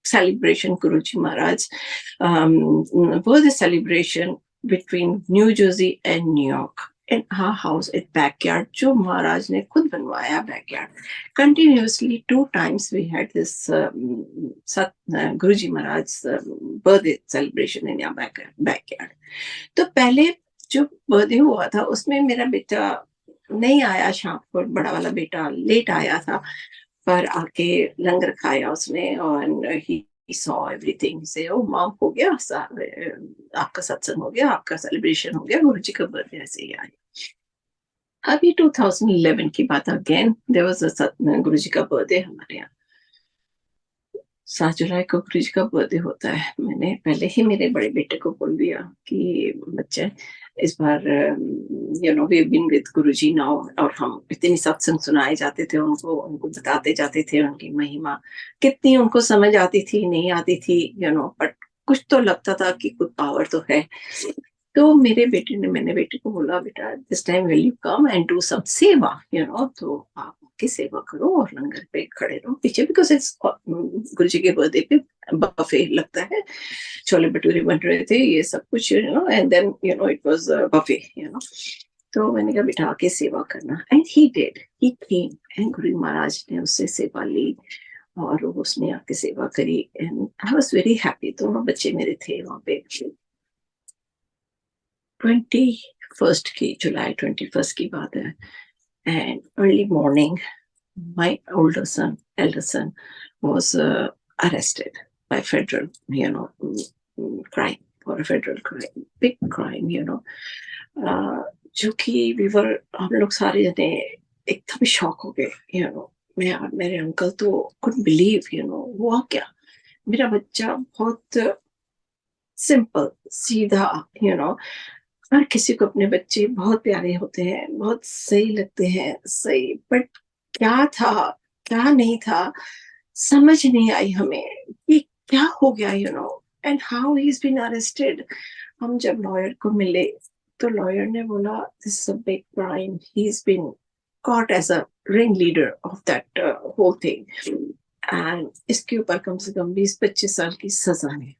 celebration Guruji Maharaj birthday celebration between New Jersey and New York in our house at backyard जो महाराज ने खुद बनवाया backyard. Continuously 2 times we had this Guruji Maharaj's birthday celebration in our backyard. तो पहले जो birthday हुआ था उसमें मेरा बेटा नहीं आया, शाम को बड़ा वाला बेटा लेट आया था, पर आके लंगर खाया उसने और ही सॉ एवरीथिंग से ओ मॉम हो गया, आपका सत्संग हो गया, आपका सेलिब्रेशन हो गया, गुरुजी का बर्थडे ऐसे ही आया। अभी 2011 की बात, अगेन देयर वाज अ गुरुजी का बर्थडे हमारे यहाँ 7 जुलाई को गुरुजी का बर्थडे होता है। मैंने पहले ही मेरे बड़े बेटे को बोल दिया कि बच्चे इस बार we have been with Guruji now, और हम इतनी सत्संग सुनाए जाते थे उनको बताते जाते थे उनकी महिमा, कितनी उनको समझ आती थी नहीं आती थी, बट कुछ तो लगता था कि कुछ पावर तो है। तो मैंने बेटे को बोला, बेटा this time will you come and do some seva, तो आप की सेवा करो और लंगर पे खड़े रहो पीछे, बिकॉज इट्स गुरु जी के बर्थडे पे बफे लगता है, छोले भटूरे बन रहे थे, ये सब कुछ, and then it was buffet, तो मैंने कहा बेटा आके सेवा करना, and he did, he came and गुरु महाराज ने उससे सेवा ली और उसने आके सेवा करी and I was very happy. दोनों बच्चे मेरे थे वहां पे। 21 की बात है, and early morning my elder son was arrested by federal, crime, for a federal crime, big crime, जो कि हम लोग सारे जने एकदम शॉक हो गए, मैं और मेरे अंकल तो couldn't believe, हुआ क्या। मेरा बच्चा बहुत सिंपल सीधा, हर किसी को अपने बच्चे बहुत प्यारे होते हैं, बहुत सही लगते हैं, सही, बट क्या था क्या नहीं था समझ नहीं आई हमें कि क्या हो गया, and how he is been arrested. हम जब लॉयर को मिले तो लॉयर ने बोला this is a big crime, he is been caught as a ringleader of that whole thing, and इसके ऊपर कम से कम 20-25 साल की सजा है,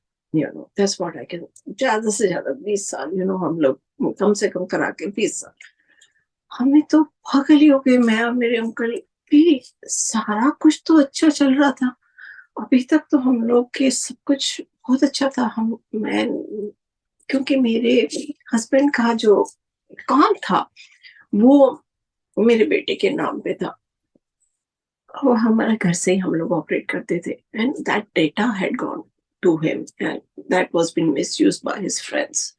that's what I can, ज्यादा से ज्यादा 20 साल, हम लोग कम से कम करा के 20 साल। हमें तो पागल ही हो गए, मैं और मेरे अंकल भी, सारा कुछ तो अच्छा चल रहा था, अभी तक तो हम लोग के सब कुछ बहुत अच्छा था। मैं क्योंकि मेरे हस्बैंड का जो काम था वो मेरे बेटे के नाम पे था, वो हमारे घर से ही हम लोग ऑपरेट करते थे, and that data had gone to him and that was been misused by his friends.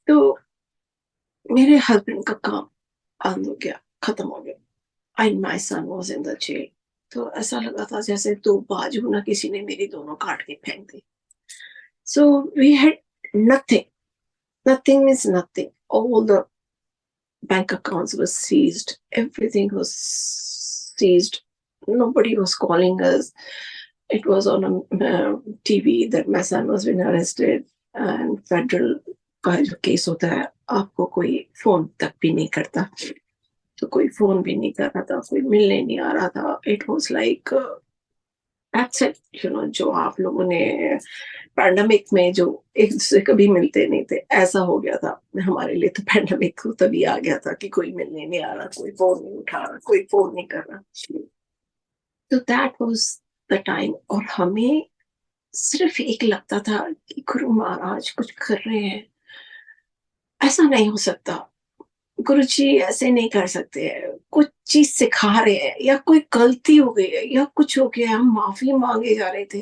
तो मेरे हस्बैंड का काम बंद हो गया, खत्म हो गया, and my son was in the jail. तो ऐसा लगा था जैसे दो बाजू ना किसी ने मेरी दोनों काट के फेंक दी। So we had nothing means nothing, all the bank accounts were seized, everything was seized, nobody was calling us. It was on a TV that my son was being arrested, and federal का जो case होता है आपको कोई phone तक भी नहीं करता, तो कोई फोन भी नहीं कर रहा था, कोई मिलने नहीं आ रहा था। It was like that's it, जो आप लोगों ने पैंडेमिक में जो एक दूसरे कभी मिलते नहीं थे, ऐसा हो गया था हमारे लिए। तो पैंडेमिक तो तभी आ गया था कि कोई मिलने नहीं आ रहा, कोई फोन नहीं उठा रहा, कोई फोन नहीं कर रहा। तो दैट वाज द टाइम, और हमें सिर्फ एक लगता था कि गुरु महाराज कुछ कर रहे हैं, ऐसा नहीं हो सकता, गुरुजी ऐसे नहीं कर सकते हैं, कुछ चीज़ सिखा रहे हैं या कोई गलती हो गई है या कुछ हो गया, हम माफ़ी माँगे जा रहे थे।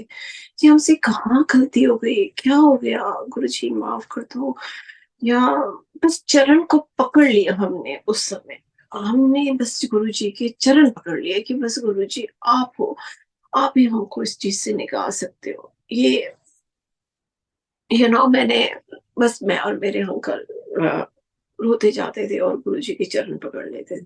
जी, हमसे कहाँ गलती हो गई? क्या हो गया? गुरुजी माफ़ कर दो। या बस चरण को पकड़ लिया हमने उस समय। हमने बस गुरुजी के चरण पकड़ लिए कि बस गुरुजी आप हो, आप ही हमको इस चीज़ से निकाल सकते हो। ये मैंने बस मैं और मेरे अंकल अ, रोते जाते थे और गुरुजी के चरण पकड़ लेते थे।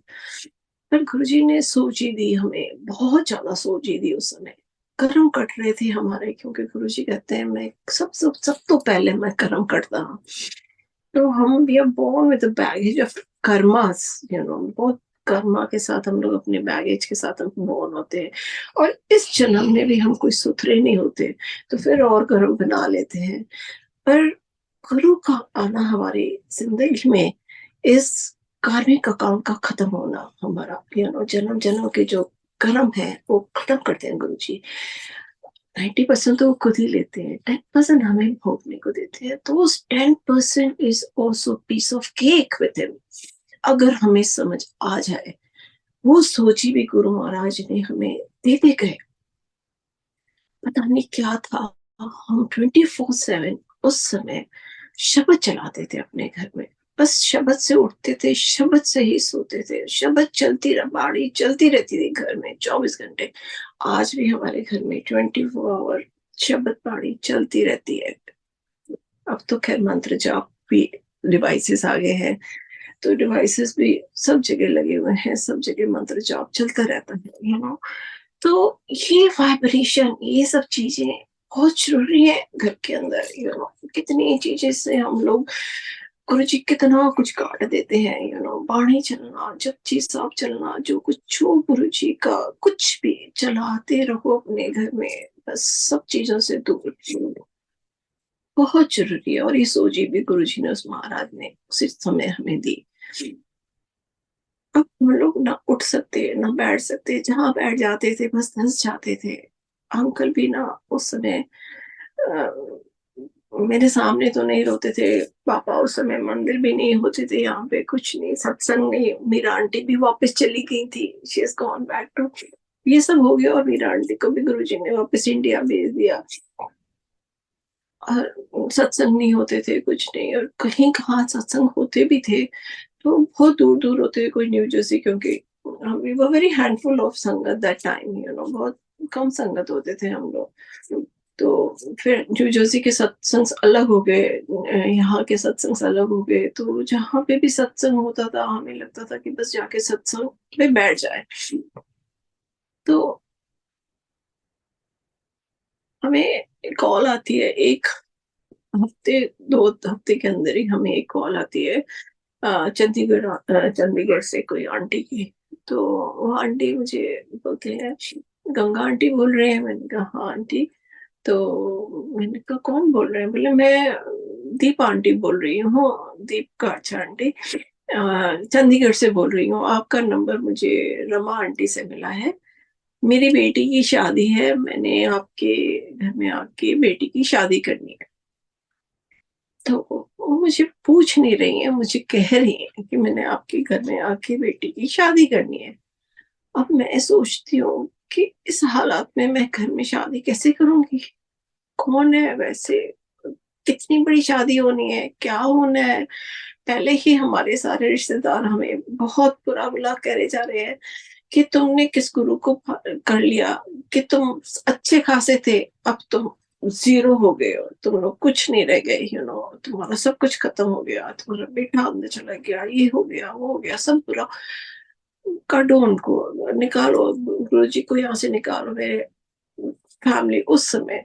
पर गुरुजी ने सूजी दी हमें, बहुत ज़्यादा सूजी दी उस समय। कर्म कट रहे थे हमारे, क्योंकि गुरुजी कहते हैं मैं सब सब सब तो पहले मैं कर्म करता हूँ। तो हम we are born with the baggage of karmas, बहुत कर्मा के साथ हम लोग अपने बैगेज के साथ हम बोर्न होते हैं। और इस जन्म में भी हम कोई सुथरे नहीं होते, तो फिर और कर्म बना लेते हैं। पर गुरु का आना हमारी जिंदगी में इस कार्मिक अकाउंट का खत्म होना, हमारा जन्म जन्म के जो कर्म है वो खत्म करते हैं गुरु जी। 90% तो वो खुद ही लेते हैं, 10% हमें भोगने को देते हैं। तो उस 10% is also piece of cake with him, अगर हमें समझ आ जाए। वो सोची भी गुरु महाराज ने हमें देते गए। पता नहीं क्या था, हम 24/7 उस समय शब्द चलाते थे अपने घर में। बस शब्द से उठते थे, शब्द से ही सोते थे, शब्द चलती बाड़ी चलती रहती थी घर में 24 घंटे। आज भी हमारे घर में 24 आवर शब्द बाड़ी चलती रहती है। अब तो खैर मंत्र जाप भी डिवाइसेस आ गए हैं, तो डिवाइसेस भी सब जगह लगे हुए हैं, सब जगह मंत्र जाप चलता रहता है, तो ये वाइब्रेशन, ये सब चीजें बहुत जरूरी है घर के अंदर। कितनी चीजें से हम लोग, गुरु जी कितना कुछ काट देते हैं। बाणी चलना, जपजी साहब चलना, जो कुछ जो गुरु जी का कुछ भी चलाते रहो अपने घर में, बस सब चीजों से दूर। बहुत जरूरी है। और ये सोची भी गुरु जी ने, उस महाराज ने उसी समय हमें दी। अब हम लोग ना उठ सकते ना बैठ सकते, जहां बैठ जाते थे बस धंस जाते थे। अंकल भी ना उस समय अ, मेरे सामने तो नहीं रोते थे। पापा उस समय, मंदिर भी नहीं होते थे यहाँ पे, कुछ नहीं, सत्संग नहीं। मीरा आंटी भी वापस चली गई थी, she is gone back to, ये सब हो गया। और मीरा आंटी को भी गुरुजी ने वापस इंडिया भेज दिया। और सत्संग नहीं होते थे, कुछ नहीं। और कहीं कहाँ सत्संग होते भी थे तो बहुत दूर दूर होते थे, कोई न्यू जर्सी, क्योंकि we were very handful of sangat that time, बहुत कम संगत होते थे हम लोग। तो फिर न्यू जर्सी के सत्संग अलग हो गए, यहाँ के सत्संग अलग हो गए। तो जहाँ पे भी सत्संग होता था हमें लगता था कि बस जाके सत्संग में बैठ जाए। तो हमें कॉल आती है एक हफ्ते 2 हफ्ते के अंदर ही, हमें एक कॉल आती है चंडीगढ़ से कोई आंटी की। तो वो आंटी मुझे बोलते हैं, गंगा आंटी बोल रहे हैं? मैंने कहा हाँ आंटी। तो मैंने कहा कौन बोल रहे हैं? बोले मैं दीप आंटी बोल रही हूँ, दीप का अच्छा आंटी, चंडीगढ़ से बोल रही हूँ। आपका नंबर मुझे रमा आंटी से मिला है, मेरी बेटी की शादी है, मैंने आपके घर में आके बेटी की शादी करनी है। तो वो मुझे पूछ नहीं रही है, मुझे कह रही है कि मैंने आपके घर में आके बेटी की शादी करनी है। अब मैं सोचती हूँ कि इस हालात में मैं घर में शादी कैसे करूंगी? कौन है वैसे? कितनी बड़ी शादी होनी है, क्या होना है? पहले ही हमारे सारे रिश्तेदार हमें बहुत बुरा बुला करे जा रहे हैं कि तुमने किस गुरु को कर लिया, कि तुम अच्छे खासे थे, अब तुम जीरो हो गए हो, तुम लोग कुछ नहीं रह गए। तुम्हारा सब कुछ खत्म हो गया, तुम्हारा बेटा अंदर चला गया, ये हो गया, वो हो गया, सब बुरा। काटो उनको, निकालो गुरु जी को यहाँ से, निकालो मेरे फैमिली। उस समय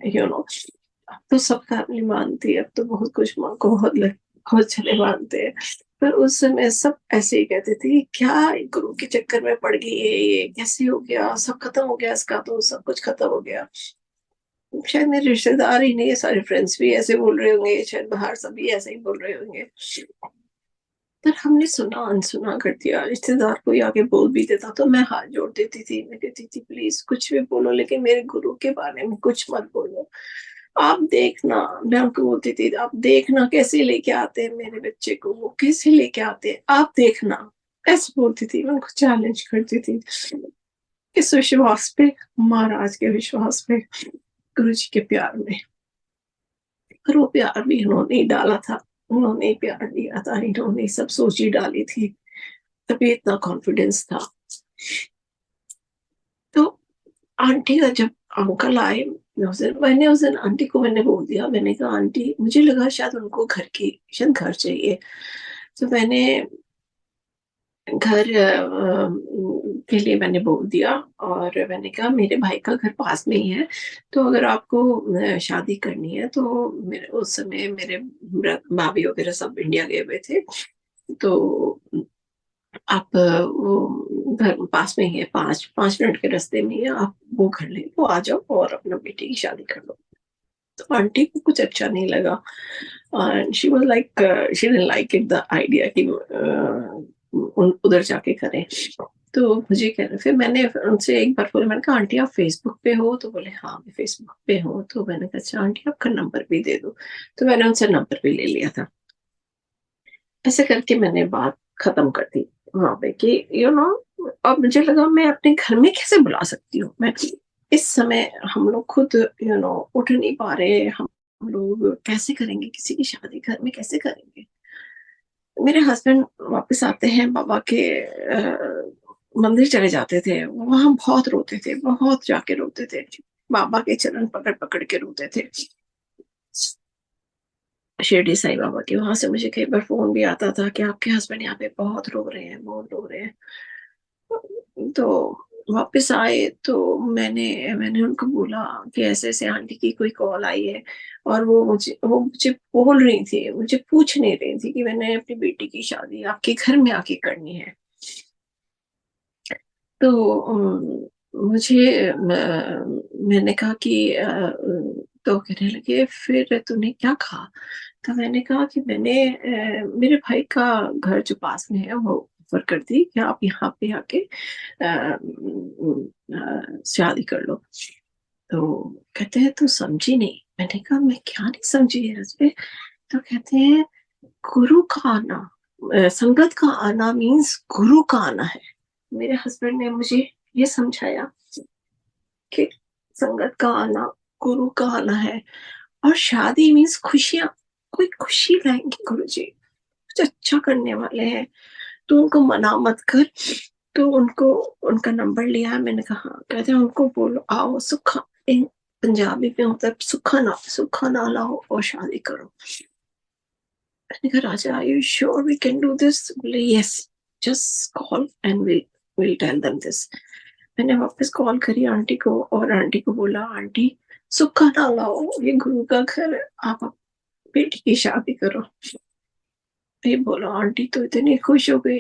अब तो सब फैमिली मानती है, अब तो बहुत कुछ माँ को बहुत चले मानते हैं। पर उस समय सब ऐसे ही कहते थे कि क्या गुरु के चक्कर में पड़ गई है, ये कैसे हो गया, सब खत्म हो गया इसका, तो सब कुछ खत्म हो गया। शायद मेरे रिश्तेदार ही नहीं, सारे फ्रेंड्स भी ऐसे बोल रहे होंगे, शायद बाहर सभी ऐसे ही बोल रहे होंगे। पर हमने सुना अनसुना कर दिया। रिश्तेदार कोई आके बोल भी देता तो मैं हाथ जोड़ देती थी, मैं कहती थी प्लीज कुछ भी बोलो, लेकिन मेरे गुरु के बारे में कुछ मत बोलो। आप देखना, मैं उनको बोलती थी, आप देखना कैसे लेके आते हैं मेरे बच्चे को, वो कैसे लेके आते हैं, आप देखना, ऐसे बोलती थी। मैं उनको चैलेंज करती थी इस विश्वास पे, महाराज के विश्वास पे, गुरु जी के प्यार में। पर वो प्यार भी उन्होंने ही डाला था, उन्होंने ही प्यार दिया था, इन्होंने सब सोच ही डाली थी, तभी इतना कॉन्फिडेंस था। तो आंटी का जब अंकल आए, मैंने उस दिन आंटी को मैंने बोल दिया, मैंने कहा आंटी, मुझे लगा शायद उनको शायद घर चाहिए, तो मैंने घर के लिए मैंने बोल दिया। और मैंने कहा मेरे भाई का घर पास में ही है, तो अगर आपको शादी करनी है तो मेरे उस समय मेरे भाभी वगैरह सब इंडिया गए हुए थे, तो आप वो घर पास में ही है, 5 मिनट के रास्ते में ही है, आप वो घर ले तो आ जाओ और अपना बेटी की शादी कर लो। तो आंटी को कुछ अच्छा नहीं लगा, she was like, she didn't like it the idea कि उधर जाके करें। तो मुझे कह रहे, फिर मैंने उनसे एक बार बोला, मैंने कहा आंटी आप फेसबुक पे हो, तो बोले हाँ मैं फेसबुक पे हूँ। तो मैंने कहा अच्छा आंटी आपका नंबर भी दे दो, तो मैंने उनसे नंबर भी ले लिया था। ऐसे करके मैंने बात खत्म कर दी वहां पे कि अब मुझे लगा मैं अपने घर में कैसे बुला सकती हूँ। मैं इस समय हम लोग खुद उठ नहीं पा रहे, हम लोग कैसे करेंगे किसी की शादी, घर में कैसे करेंगे। मेरे हस्बैंड वापस आते हैं, बाबा के मंदिर चले जाते थे, वहां बहुत रोते थे, बहुत जाके रोते थे, बाबा के चरण पकड़ पकड़ के रोते थे, शिरडी साईं बाबा के। वहां से मुझे कई बार फोन भी आता था कि आपके हस्बैंड यहाँ पे बहुत रो रहे हैं, बहुत रो रहे हैं। तो वापस आए तो मैंने मैंने उनको बोला कि ऐसे ऐसे आंटी की कोई कॉल आई है, और वो मुझे बोल रही थी, मुझे पूछ नहीं रही थी कि मैंने अपनी बेटी की शादी आपके घर में आके करनी है। तो मुझे मैंने कहा कि तो कहने लगे फिर तूने क्या कहा। तो मैंने कहा कि मैंने मेरे भाई का घर जो पास में है वो ऑफर कर दी कि आप यहाँ पे आके शादी कर लो। तो कहते हैं तू समझी नहीं। मैंने कहा मैं क्या नहीं समझी है इसमें। तो कहते हैं गुरु का आना, संगत का आना मीन्स गुरु का आना है। मेरे हस्बैंड ने मुझे ये समझाया कि संगत का आना गुरु का आना है, और शादी मीन्स खुशियां, कोई खुशी लाएंगे गुरु जी, कुछ अच्छा करने वाले हैं, तो उनको मना मत कर। तो उनको उनका नंबर लिया, मैंने कहा कहते हैं उनको बोलो आओ सुखा, इन पंजाबी में होता है सुखा ना लाओ और शादी करो। मैंने कहा Raja are you sure we can do this. बोले yes, just call and we tell them this. मैंने वापस कॉल करी आंटी को, और आंटी को बोला आंटी सुखा ना लाओ, ये गुरु का घर है, आप बेटी की शादी करो। ये बोला आंटी तो इतनी खुश हो गई,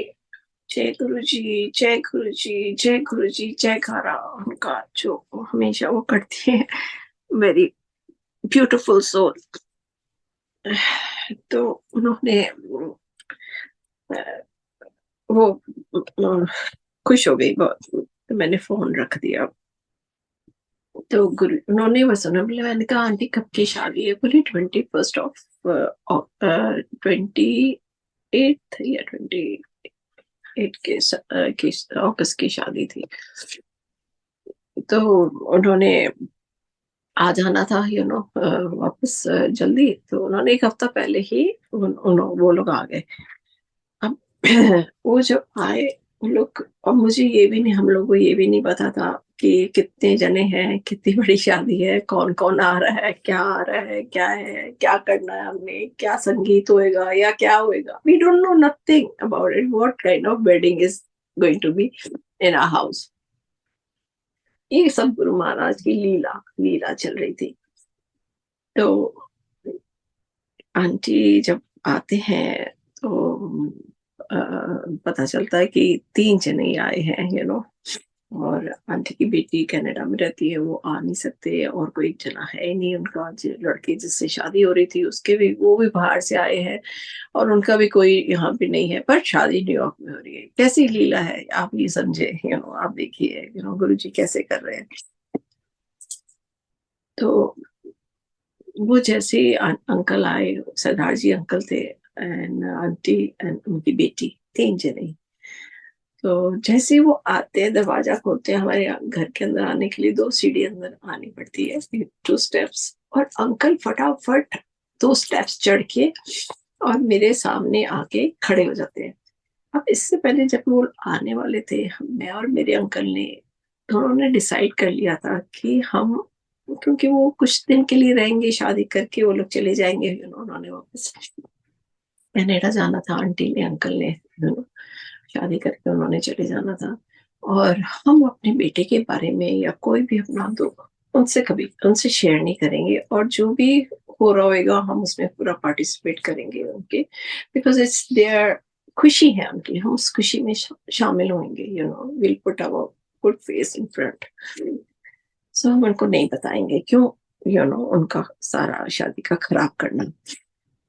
जय गुरु जी, जय गुरु जी, जय गुरु जी, जयकारा उनका जो हमेशा वो करती है, वेरी ब्यूटीफुल सोल। तो उन्होंने वो खुश हो गई बहुत। तो मैंने फोन रख दिया। तो गुरु उन्होंने बस उन्होंने बोला, मैंने कहा आंटी कब की शादी है। बोली 21 28 या 28 की अगस्त की शादी थी। तो उन्होंने आ जाना था वापस जल्दी, तो उन्होंने एक हफ्ता पहले ही वो लोग आ गए। अब वो जब आए वो लोग, और मुझे ये भी नहीं, हम लोग को ये भी नहीं पता था कि कितने जने हैं, कितनी बड़ी शादी है, कौन कौन आ रहा है, क्या आ रहा है, क्या करना है, हमने क्या संगीत होएगा या क्या होएगा। We don't know nothing about it, what kind of wedding is going to be in our house. ये सब गुरु महाराज की लीला लीला चल रही थी। तो आंटी जब आते हैं तो अ, पता चलता है कि 3 जने ही आए हैं और आंटी की बेटी कनाडा में रहती है, वो आ नहीं सकते, और कोई एक जना है ही नहीं उनका, जो लड़की जिससे शादी हो रही थी उसके भी, वो भी बाहर से आए हैं, और उनका भी कोई यहाँ पे नहीं है, पर शादी न्यूयॉर्क में हो रही है। कैसी लीला है आप ये समझे, आप देखिए गुरु जी कैसे कर रहे हैं। तो वो जैसे अंकल आए, सरदार जी अंकल थे एंड आंटी एंड उनकी बेटी, 3 जने। तो जैसे ही वो आते हैं, दरवाजा खोलते हैं, हमारे घर के अंदर आने के लिए 2 सीढ़ी अंदर आनी पड़ती है, 2 स्टेप्स। और अंकल फटाफट 2 स्टेप्स चढ़ के और मेरे सामने आके खड़े हो जाते हैं। अब इससे पहले जब वो आने वाले थे, मैं और मेरे अंकल ने दोनों ने डिसाइड कर लिया था कि हम, क्योंकि वो कुछ दिन के लिए रहेंगे, शादी करके वो लोग चले जाएंगे, उन्होंने वापस कनाडा जाना था, आंटी ने अंकल ने, शादी करके उन्होंने चले जाना था। और हम अपने बेटे के बारे में या कोई भी अपना दुख उनसे कभी उनसे शेयर नहीं करेंगे, और जो भी हो रहा होगा हम उसमें पूरा पार्टिसिपेट करेंगे उनके, बिकॉज इट्स देयर, खुशी है उनकी, हम उस खुशी में शामिल होंगे, will put our good face in front. So हम उनको नहीं बताएंगे, क्यों, उनका सारा शादी का खराब करना।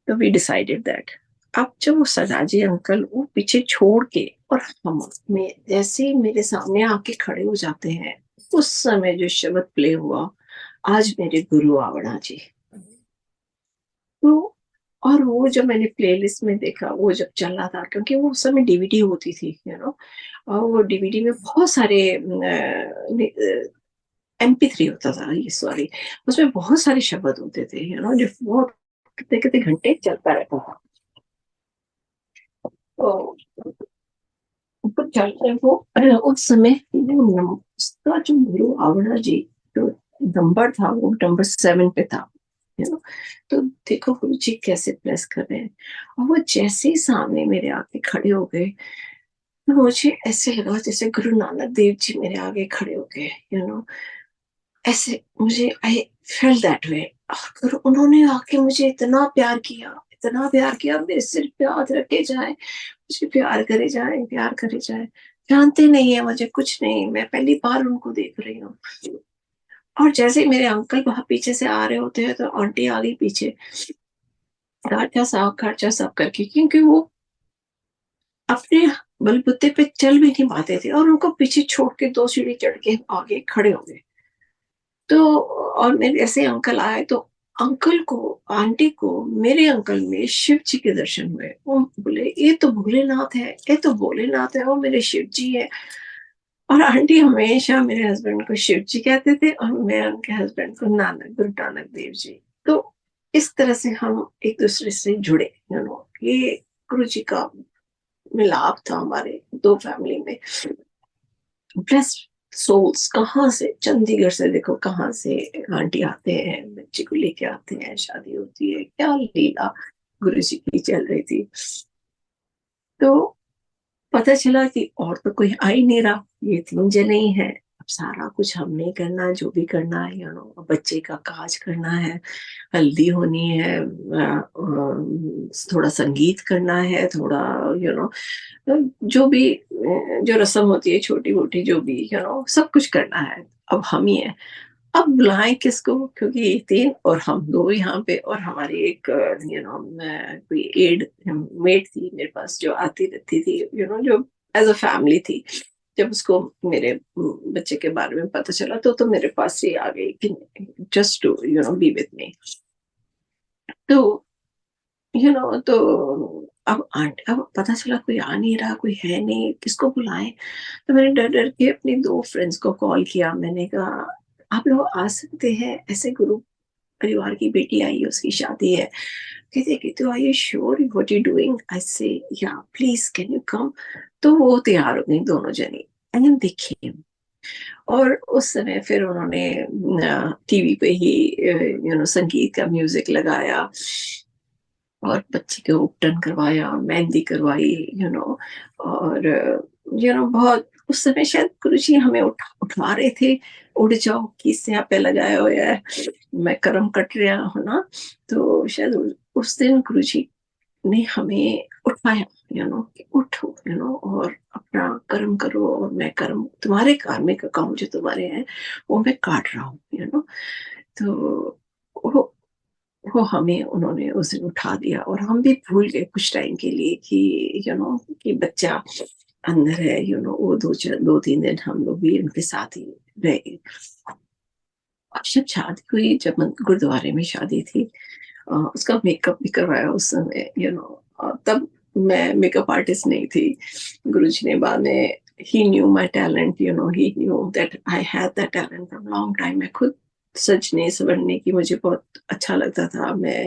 तो वी डिसाइडेड दैट। अब जब वो सदाजी अंकल वो पीछे छोड़ के और हम में जैसे ही मेरे सामने आके खड़े हो जाते हैं, उस समय जो शब्द प्ले हुआ, आज मेरे गुरु आवड़ा जी। तो और वो जब मैंने प्लेलिस्ट में देखा, वो जब चल रहा था, क्योंकि वो उस समय डीवीडी होती थी, और वो डीवीडी में बहुत सारे MP3 होता था, ये सॉरी, उसमें बहुत सारे शब्द होते थे, जो बहुत कितने कितने घंटे चलता रहता था। तो ऊपर चढ़ते वो उस समय उसका जो गुरु आवड़ा जी जो नंबर था, वो नंबर 7 पे था, तो देखो गुरु जी कैसे प्लेस कर रहे हैं। और वो जैसे ही सामने मेरे आके खड़े हो गए, तो मुझे ऐसे लगा जैसे गुरु नानक देव जी मेरे आगे खड़े हो गए, ऐसे मुझे आई फेल दैट वे। और उन्होंने आके मुझे इतना प्यार किया, इतना प्यार किया, मेरे सिर पे हाथ रखे जाए, मुझे प्यार करे जाए, प्यार करे जाए। जानते नहीं है मुझे कुछ नहीं, मैं पहली बार उनको देख रही हूँ। और जैसे ही मेरे अंकल वहां पीछे से आ रहे होते हैं, तो आंटी आ गई पीछे, खर्चा सब करके, क्योंकि वो अपने बलबूते पे चल भी नहीं पाते थे, और उनको पीछे छोड़ के 2 सीढ़ी चढ़ के आगे खड़े हो गए। तो और मेरे ऐसे अंकल आए, तो अंकल को, आंटी को, मेरे अंकल में शिव जी के दर्शन हुए। वो बोले ये तो भोलेनाथ है, ये तो भोलेनाथ है, वो मेरे शिव जी है। और आंटी हमेशा मेरे हस्बैंड को शिव जी कहते थे, और मैं उनके हस्बैंड को नानक, गुरु नानक देव जी। तो इस तरह से हम एक दूसरे से जुड़े, ये गुरु जी का मिलाप था हमारे 2 फैमिली में। ब्लेस्ड सोल्स, कहाँ से, चंडीगढ़ से देखो कहाँ से आंटी आते हैं, बच्चे को लेके आते हैं, शादी होती है, क्या लीला गुरु जी की चल रही थी। तो पता चला कि और तो कोई आ ही नहीं रहा, ये 3 जने ही हैं। अब सारा कुछ हमने करना, जो भी करना है, बच्चे का काज करना है, हल्दी होनी है, थोड़ा संगीत करना है, थोड़ा जो भी जो रस्म होती है छोटी मोटी, जो भी सब कुछ करना है। अब हम ही है, अब बुलाएं किसको, क्योंकि ये 3 और हम 2 यहाँ पे, और हमारी एक कोई एड मेड थी मेरे पास, जो आती रहती थी, जो एज अ फैमिली थी। जब उसको मेरे बच्चे के बारे में पता चला, तो मेरे पास ही आ गई कि just to be with me. तो तो अब पता चला कोई आ नहीं रहा, कोई है नहीं, किसको बुलाएं। तो मैंने डर डर के अपनी 2 फ्रेंड्स को कॉल किया, मैंने कहा आप लोग आ सकते हैं, ऐसे गुरु परिवार की बेटी आई है, उसकी शादी है। कहते कि तो are you sure what you doing, I say या प्लीज कैन यू कम। तो वो तैयार हो गई दोनों जनी, एंड दे केम। और उस समय फिर उन्होंने टीवी पे ही संगीत का म्यूजिक लगाया, और बच्ची को उपटन करवाया, मेहंदी करवाई, और बहुत उस समय शायद गुरु जी हमें उठवा रहे थे, उड़ जाओ किस यहाँ पे लगाया हुआ है, मैं कर्म कट रहा हूँ ना। तो शायद उस दिन गुरु जी ने हमें उठाया, कि उठो, और अपना कर्म करो, और मैं कर्म, तुम्हारे कार्मिक काम जो तुम्हारे हैं वो मैं काट रहा हूँ, तो वो वो हमें उन्होंने उस दिन उठा दिया, और हम भी भूल गए कुछ टाइम के लिए कि कि बच्चा अंदर है, वो 2-3 दिन हम लोग भी उनके साथ ही रहे। अब जब शादी हुई, जब गुरुद्वारे में शादी थी, उसका मेकअप भी करवाया उस समय, तब मैं मेकअप आर्टिस्ट नहीं थी। गुरुजी ने बाद में, he knew my talent, he knew that I had that talent from long time. मैं खुद सजने संवरने की मुझे बहुत अच्छा लगता था। मैं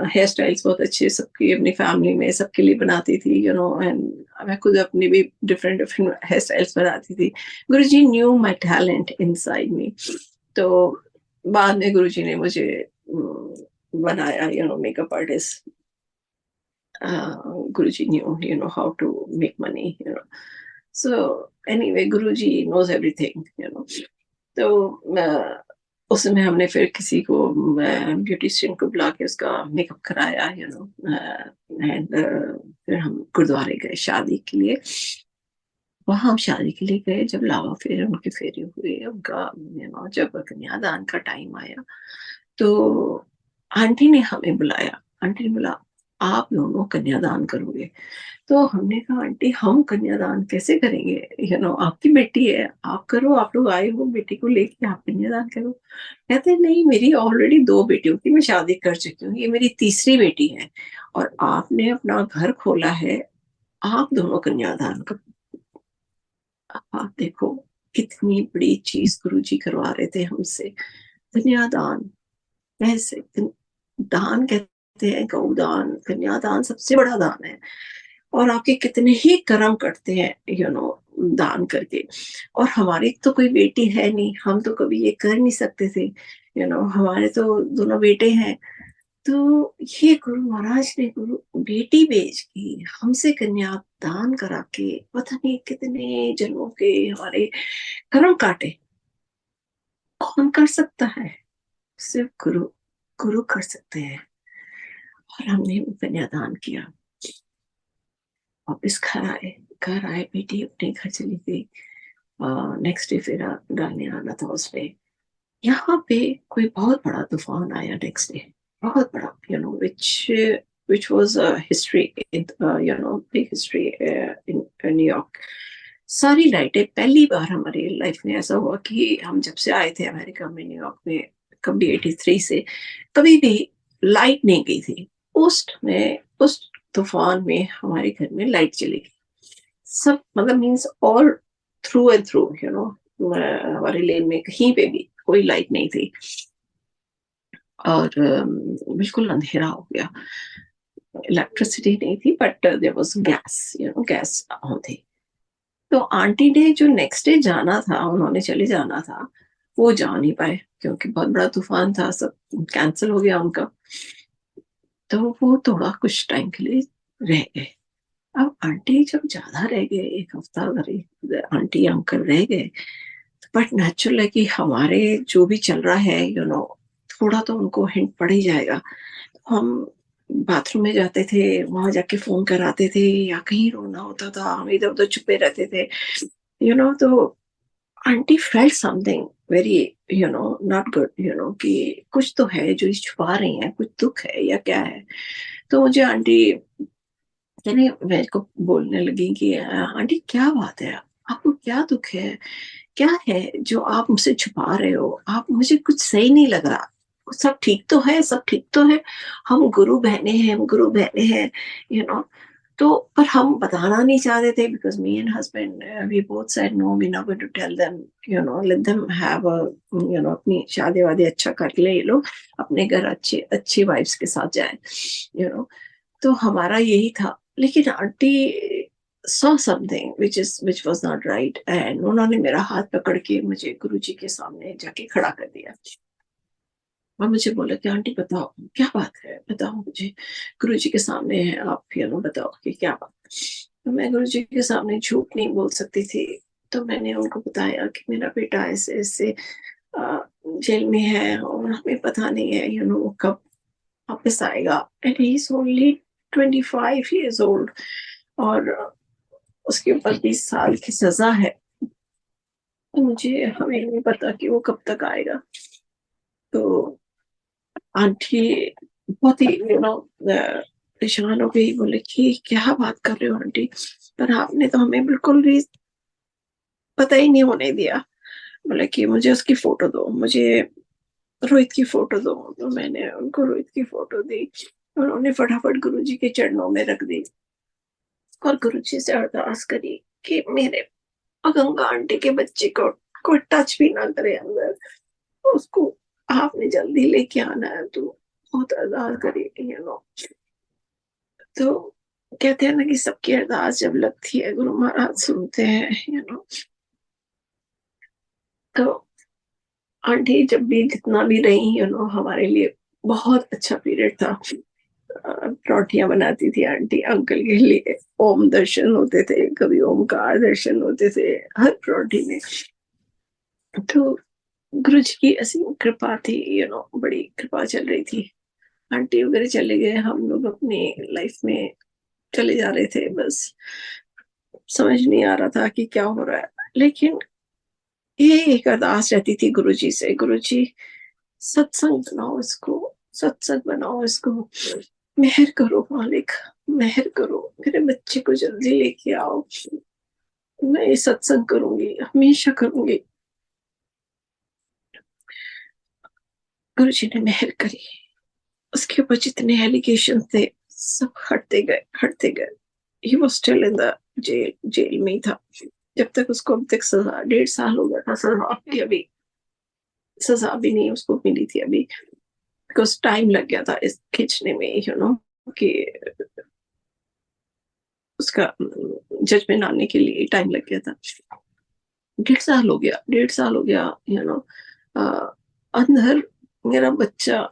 हेयर स्टाइल्स बहुत अच्छे सबकी अपनी फैमिली में सबके लिए बनाती थी, एंड मैं खुद अपनी भी डिफरेंट डिफरेंट हेयर स्टाइल्स बनाती थी। Guruji knew my talent inside me. तो बाद में गुरुजी ने मुझे बनाया, makeup artist. Guruji knew, how to make money. So anyway, Guruji knows everything. तो उस समय हमने फिर किसी को, ब्यूटिशियन को बुला के उसका मेकअप कराया, एंड फिर हम गुरुद्वारे गए शादी के लिए। वहां हम शादी के लिए गए, जब लावा फेरे उनके फेरे हुए, उनका जब कन्यादान का टाइम आया, तो आंटी ने हमें बुलाया। आंटी ने बोला, आप दोनों कन्यादान करोगे। तो हमने कहा, आंटी हम कन्यादान कैसे करेंगे, आपकी बेटी है, आप करो, आप लोग आए हो बेटी को लेके, आप कन्यादान करो। कहते नहीं, मेरी ऑलरेडी 2 बेटियों की मैं शादी कर चुकी हूँ, ये मेरी तीसरी बेटी है, और आपने अपना घर खोला है, आप दोनों कन्यादान करो। अब आप देखो कितनी बड़ी चीज गुरुजी करवा रहे थे हमसे। कन्यादान, पैसे दान कहते हैं, गौदान, कन्यादान सबसे बड़ा दान है। और आपके कितने ही कर्म कटते हैं, दान करके। और हमारी तो कोई बेटी है नहीं, हम तो कभी ये कर नहीं सकते थे। हमारे तो दोनों बेटे हैं। तो ये गुरु महाराज ने गुरु बेटी भेज के हमसे कन्यादान करा के पता नहीं कितने जन्मों के हमारे कर्म काटे। कौन कर सकता है? सिर्फ गुरु, गुरु कर सकते हैं। और हमने कन्यादान किया। वापिस घर आए, बेटी अपने घर चली गई। नेक्स्ट डे फिर डालने आना था उसमें। यहाँ पे कोई बहुत बड़ा तूफान आया नेक्स्ट डे, बहुत बड़ा, which was a history in, big history in New York. सारी लाइटें, पहली बार हमारी लाइफ में ऐसा हुआ कि हम जब से आए थे अमेरिका में, न्यूयॉर्क में, कभी 83 से कभी भी लाइट नहीं गई थी। उस तूफान में हमारे घर में लाइट चली गई। सब मतलब means all through and through, हमारे लेन में कहीं पे भी कोई लाइट नहीं थी, और बिल्कुल अंधेरा हो गया। इलेक्ट्रिसिटी नहीं थी, but there was gas, gas on थी। तो आंटी ने जो नेक्स्ट डे जाना था, उन्होंने चले जाना था, वो जा नहीं पाए क्योंकि बहुत बड़ा तूफान था, सब कैंसिल हो गया उनका। तो वो थोड़ा कुछ टाइम के लिए रह गए। अब आंटी जब ज्यादा रह गए, 1 हफ्ता अगर आंटी अंकल रह गए, बट नेचुरल है कि हमारे जो भी चल रहा है, थोड़ा तो उनको हिंट पड़ ही जाएगा। तो हम बाथरूम में जाते थे, वहां जाके फोन कराते थे, या कहीं रोना होता था, हम इधर उधर छुपे रहते थे। तो aunty felt something very, not good, कि कुछ तो है जो छुपा रही हैं, कुछ दुख है या क्या है। तो मुझे आंटी यानी मेरे को बोलने लगी कि आंटी क्या बात है, आपको क्या दुख है, क्या है जो आप मुझसे छुपा रहे हो, आप, मुझे कुछ सही नहीं लग रहा, सब ठीक तो है, सब ठीक तो है, हम गुरु बहने हैं, हम गुरु बहने हैं, यू नो तो पर हम बताना नहीं चाहते थे, because me and husband we both said no, we not going to tell them, let them have a, अपनी शादी वादी अच्छा कर ले, ये लोग अपने घर अच्छे अच्छी वाइफ्स के साथ जाए, यू नो तो हमारा यही था। लेकिन aunty saw something which was not right, and उन्होंने मेरा हाथ पकड़ के मुझे गुरुजी के सामने जाके खड़ा कर दिया, और मुझे बोला कि आंटी बताओ क्या बात है, बताओ मुझे, गुरुजी के सामने है आप, बताओ कि क्या बात। तो मैं गुरुजी के सामने झूठ नहीं बोल सकती थी, तो मैंने उनको बताया कि मेरा बेटा ऐसे ऐसे जेल में है, और हमें पता नहीं है कब वापस आएगा, and he is only 25 years old, और उसके ऊपर 20 साल की सजा है। तो मुझे, हमें नहीं पता कि वो कब तक आएगा। तो आंटी बहुत ही परेशान हो गई, बोले कि क्या बात कर रहे हो आंटी, पर आपने तो हमें बिल्कुल भी पता ही नहीं होने दिया। बोला कि मुझे उसकी फोटो दो, मुझे रोहित की फोटो दो। तो मैंने उनको रोहित की फोटो दी, उन्होंने फटाफट गुरुजी के चरणों में रख दी और गुरुजी से अरदास करी कि मेरे गंगा आंटी के बच्चे को कोई टच भी ना करे अंदर, उसको आपने जल्दी लेके आना है। तो बहुत अरदास करी, तो कहते हैं ना कि सबकी अरदास जब लगती है गुरु महाराज सुनते हैं, तो आंटी जब भी जितना भी रही हमारे लिए बहुत अच्छा पीरियड था। रोटियां बनाती थी आंटी अंकल के लिए, ओम दर्शन होते थे, कभी ओमकार दर्शन होते थे हर रोटी में। तो गुरु जी की असीम कृपा थी, बड़ी कृपा चल रही थी। आंटी वगैरह चले गए, हम लोग अपनी लाइफ में चले जा रहे थे, बस समझ नहीं आ रहा था कि क्या हो रहा है। लेकिन ये एक अरदास रहती थी गुरु जी से, गुरु जी सत्संग बनाओ इसको, सत्संग बनाओ इसको, मेहर करो मालिक, मेहर करो, मेरे बच्चे को जल्दी लेके आओ, मैं ये सत्संग करूंगी, हमेशा करूंगी। गुरु जी ने मेहर करी, उसके ऊपर जितने एलिगेशन थे सब हटते गए, हटते गए। He was still in the jail, jail में ही था जब तक उसको, अब तक सजा 1.5 साल हो गया था, सजा भी नहीं उसको मिली थी अभी, बिकॉज टाइम लग गया था इस खींचने में, कि उसका जजमेंट आने के लिए टाइम लग गया था। 1.5 साल हो गया, 1.5 साल हो गया, अंदर मेरा बच्चा,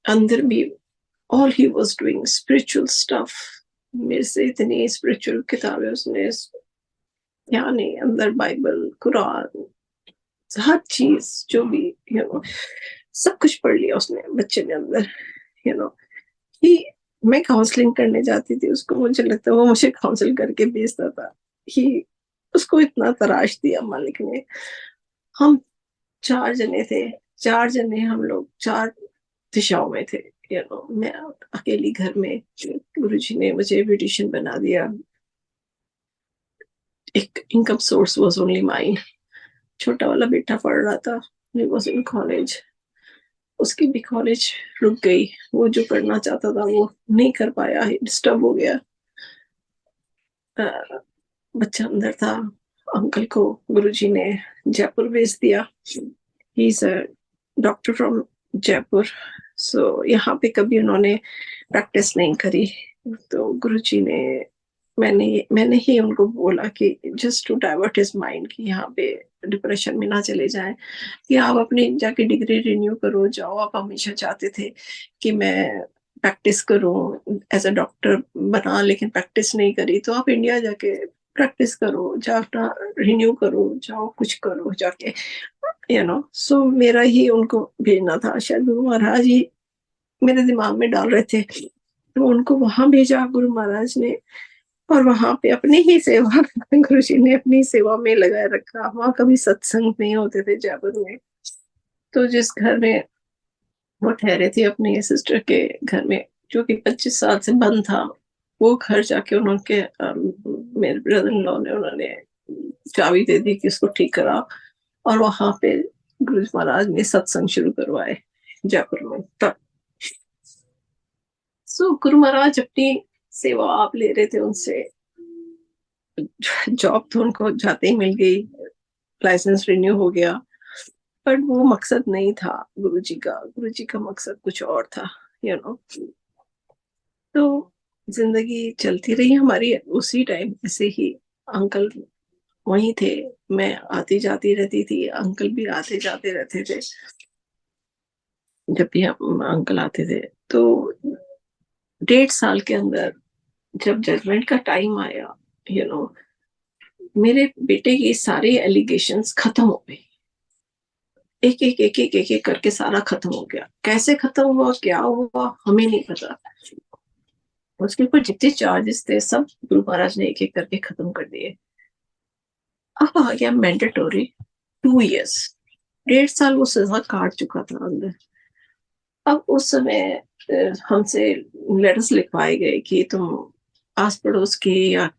अंदर भी all he was doing spiritual stuff. मेरे से इतनी स्पिरिचुअल किताबें उसने, क्या नहीं, अंदर बाइबल, कुरान, हर चीज जो भी सब कुछ पढ़ लिया उसने बच्चे ने अंदर। यू नो कि मैं काउंसलिंग करने जाती थी उसको, मुझे लगता है वो मुझे काउंसिल करके भेजता था कि उसको इतना तराश दिया मालिक ने। हम 4 जने थे, 4 जने हम लोग 4 दिशाओं में थे। मैं अकेली घर में, गुरुजी ने मुझे ब्यूटिशियन बना दिया, एक income source was only mine. छोटा वाला बेटा पढ़ रहा था, ही वाज इन कॉलेज, उसकी भी कॉलेज रुक गई, वो जो करना चाहता था वो नहीं कर पाया, डिस्टर्ब हो गया। बच्चा अंदर था, अंकल को गुरुजी ने जयपुर भेज दिया। He is a doctor from Jaipur, so यहाँ पे कभी उन्होंने प्रैक्टिस नहीं करी। तो गुरुजी ने, मैंने ही उनको बोला कि just to divert his mind, कि यहाँ पे डिप्रेशन में ना चले जाए, कि आप अपनी जाके डिग्री रिन्यू करो, जाओ, आप हमेशा चाहते थे कि मैं प्रैक्टिस करूं एज अ डॉक्टर बना, लेकिन प्रैक्टिस नहीं करी, तो आप इंडिया जाके प्रैक्टिस करो, जाना रिन्यू करो, जाओ कुछ करो जाके, सो मेरा ही उनको भेजना था, शायद गुरु महाराज ही मेरे दिमाग में डाल रहे थे, तो उनको वहां भेजा गुरु महाराज ने। और वहां पे अपनी ही सेवा गुरु जी ने अपनी सेवा में लगाए रखा। वहां कभी सत्संग नहीं होते थे जयपुर में, तो जिस घर में वो ठहरे थे अपने सिस्टर के घर में, जो कि 25 साल से बंद था, वो घर जाके उनके मेरे ब्रदर इन लॉ ने, उन्होंने चाबी दे दी कि इसको ठीक करा, और वहां पे गुरु महाराज ने सत्संग शुरू करवाए जयपुर में तब। सो गुरु महाराज अपनी सेवा आप ले रहे थे उनसे, जॉब तो उनको जाते ही मिल गई, लाइसेंस रिन्यू हो गया, पर वो मकसद नहीं था गुरुजी का, गुरुजी का मकसद कुछ और था, यू नो तो जिंदगी चलती रही हमारी उसी टाइम ऐसे ही। अंकल वहीं थे, मैं आती जाती रहती थी, अंकल भी आते जाते रहते थे। जब भी हम अंकल आते थे, तो 1.5 साल के अंदर जब जजमेंट का टाइम आया, यू नो मेरे बेटे की सारे एलिगेशंस खत्म हो गए, एक एक एक एक एक एक करके सारा खत्म हो गया। कैसे खत्म हुआ, क्या हुआ, हमें नहीं पता। उसके ऊपर जितने चार्जेस थे सब गुरु महाराज ने एक एक करके खत्म कर दिए। अब आ गया मैंडेटोरी 2 इयर्स, 1.5 साल वो सजा काट चुका था अंदर। अब उस समय हमसे लेटर्स लिखवाए गए कि तुम आस पड़ोस के या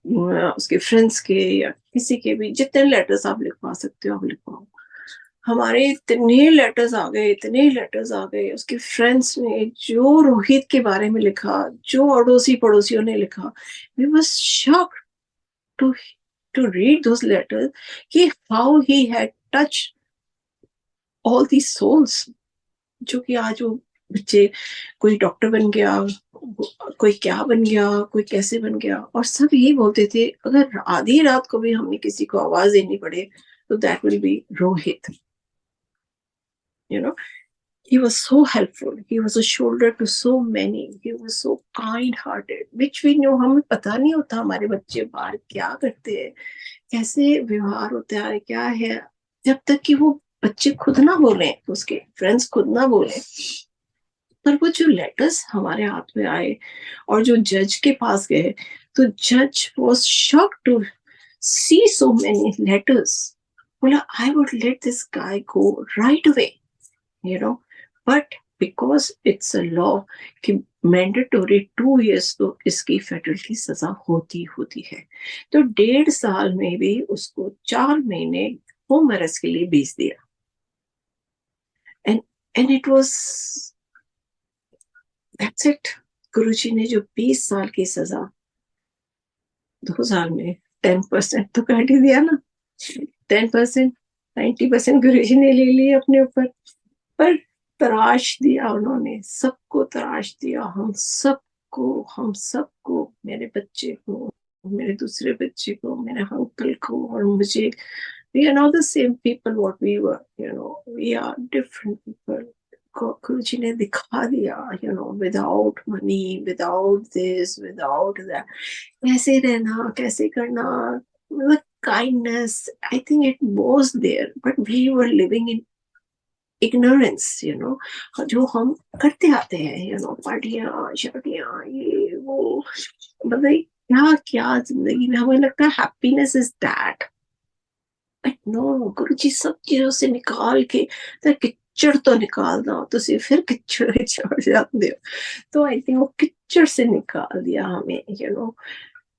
उसके फ्रेंड्स के या किसी के भी जितने लेटर्स आप लिखवा सकते हो आप लिखवाओ। हमारे इतने लेटर्स आ गए, इतने लेटर्स आ गए। उसके फ्रेंड्स ने जो रोहित के बारे में लिखा, जो अड़ोसी पड़ोसियों ने लिखा, we was shocked to to read those letters कि how he had touch all the souls. जो कि आज वो बच्चे, कोई डॉक्टर बन गया, कोई क्या बन गया, कोई कैसे बन गया। और सब यही बोलते थे अगर आधी रात को भी हमें किसी को आवाज देनी पड़े तो that will be Rohit. You know, he was so helpful, he was a shoulder to so many, he was so kind hearted, which we know, हमें पता नहीं होता हमारे बच्चे बाहर क्या करते हैं, कैसे व्यवहार होता है, क्या है, जब तक कि वो बच्चे खुद ना बोले, उसके फ्रेंड्स खुद ना बोले। पर वो जो लेटर्स हमारे हाथ में आए और जो जज के पास गए, तो जज was shocked to see so many letters. बोला I would let this guy go right away, you know, but because it's a law कि मैंडेटोरी 2 years तो इसकी फेडरल की सजा होती है। तो 1.5 साल में भी उसको 4 महीने होम अरेस्ट के लिए भेज दिया। And it was that's it. Guruji ने जो 20 साल की सजा 2 साल में 10% तो काट ही दिया ना। 10%, 90% गुरुजी ने ले लिए अपने ऊपर। पर तराश दिया उन्होंने, सबको तराश दिया, हम सबको, मेरे बच्चे को, मेरे दूसरे बच्चे को, मेरे अंकल को और मुझे। We are not the same people what we were, we are different people. गुरुजी ने दिखा दिया, without money, without this, without that, कैसे रहना, कैसे करना, मतलब kindness, I think it was there, but we were living in ignorance, जो हम करते आते हैं, पार्टियां शार्टियां ये वो, मतलब क्या क्या जिंदगी में हमें लगता है happiness is that. But no, Guruji सब चीजों से निकाल के तो किच्चड़ तो निकालना तो फिर किच्चड़ छोड़ जाते हो। तो आई थिंक वो किच्चड़ से निकाल दिया हमें,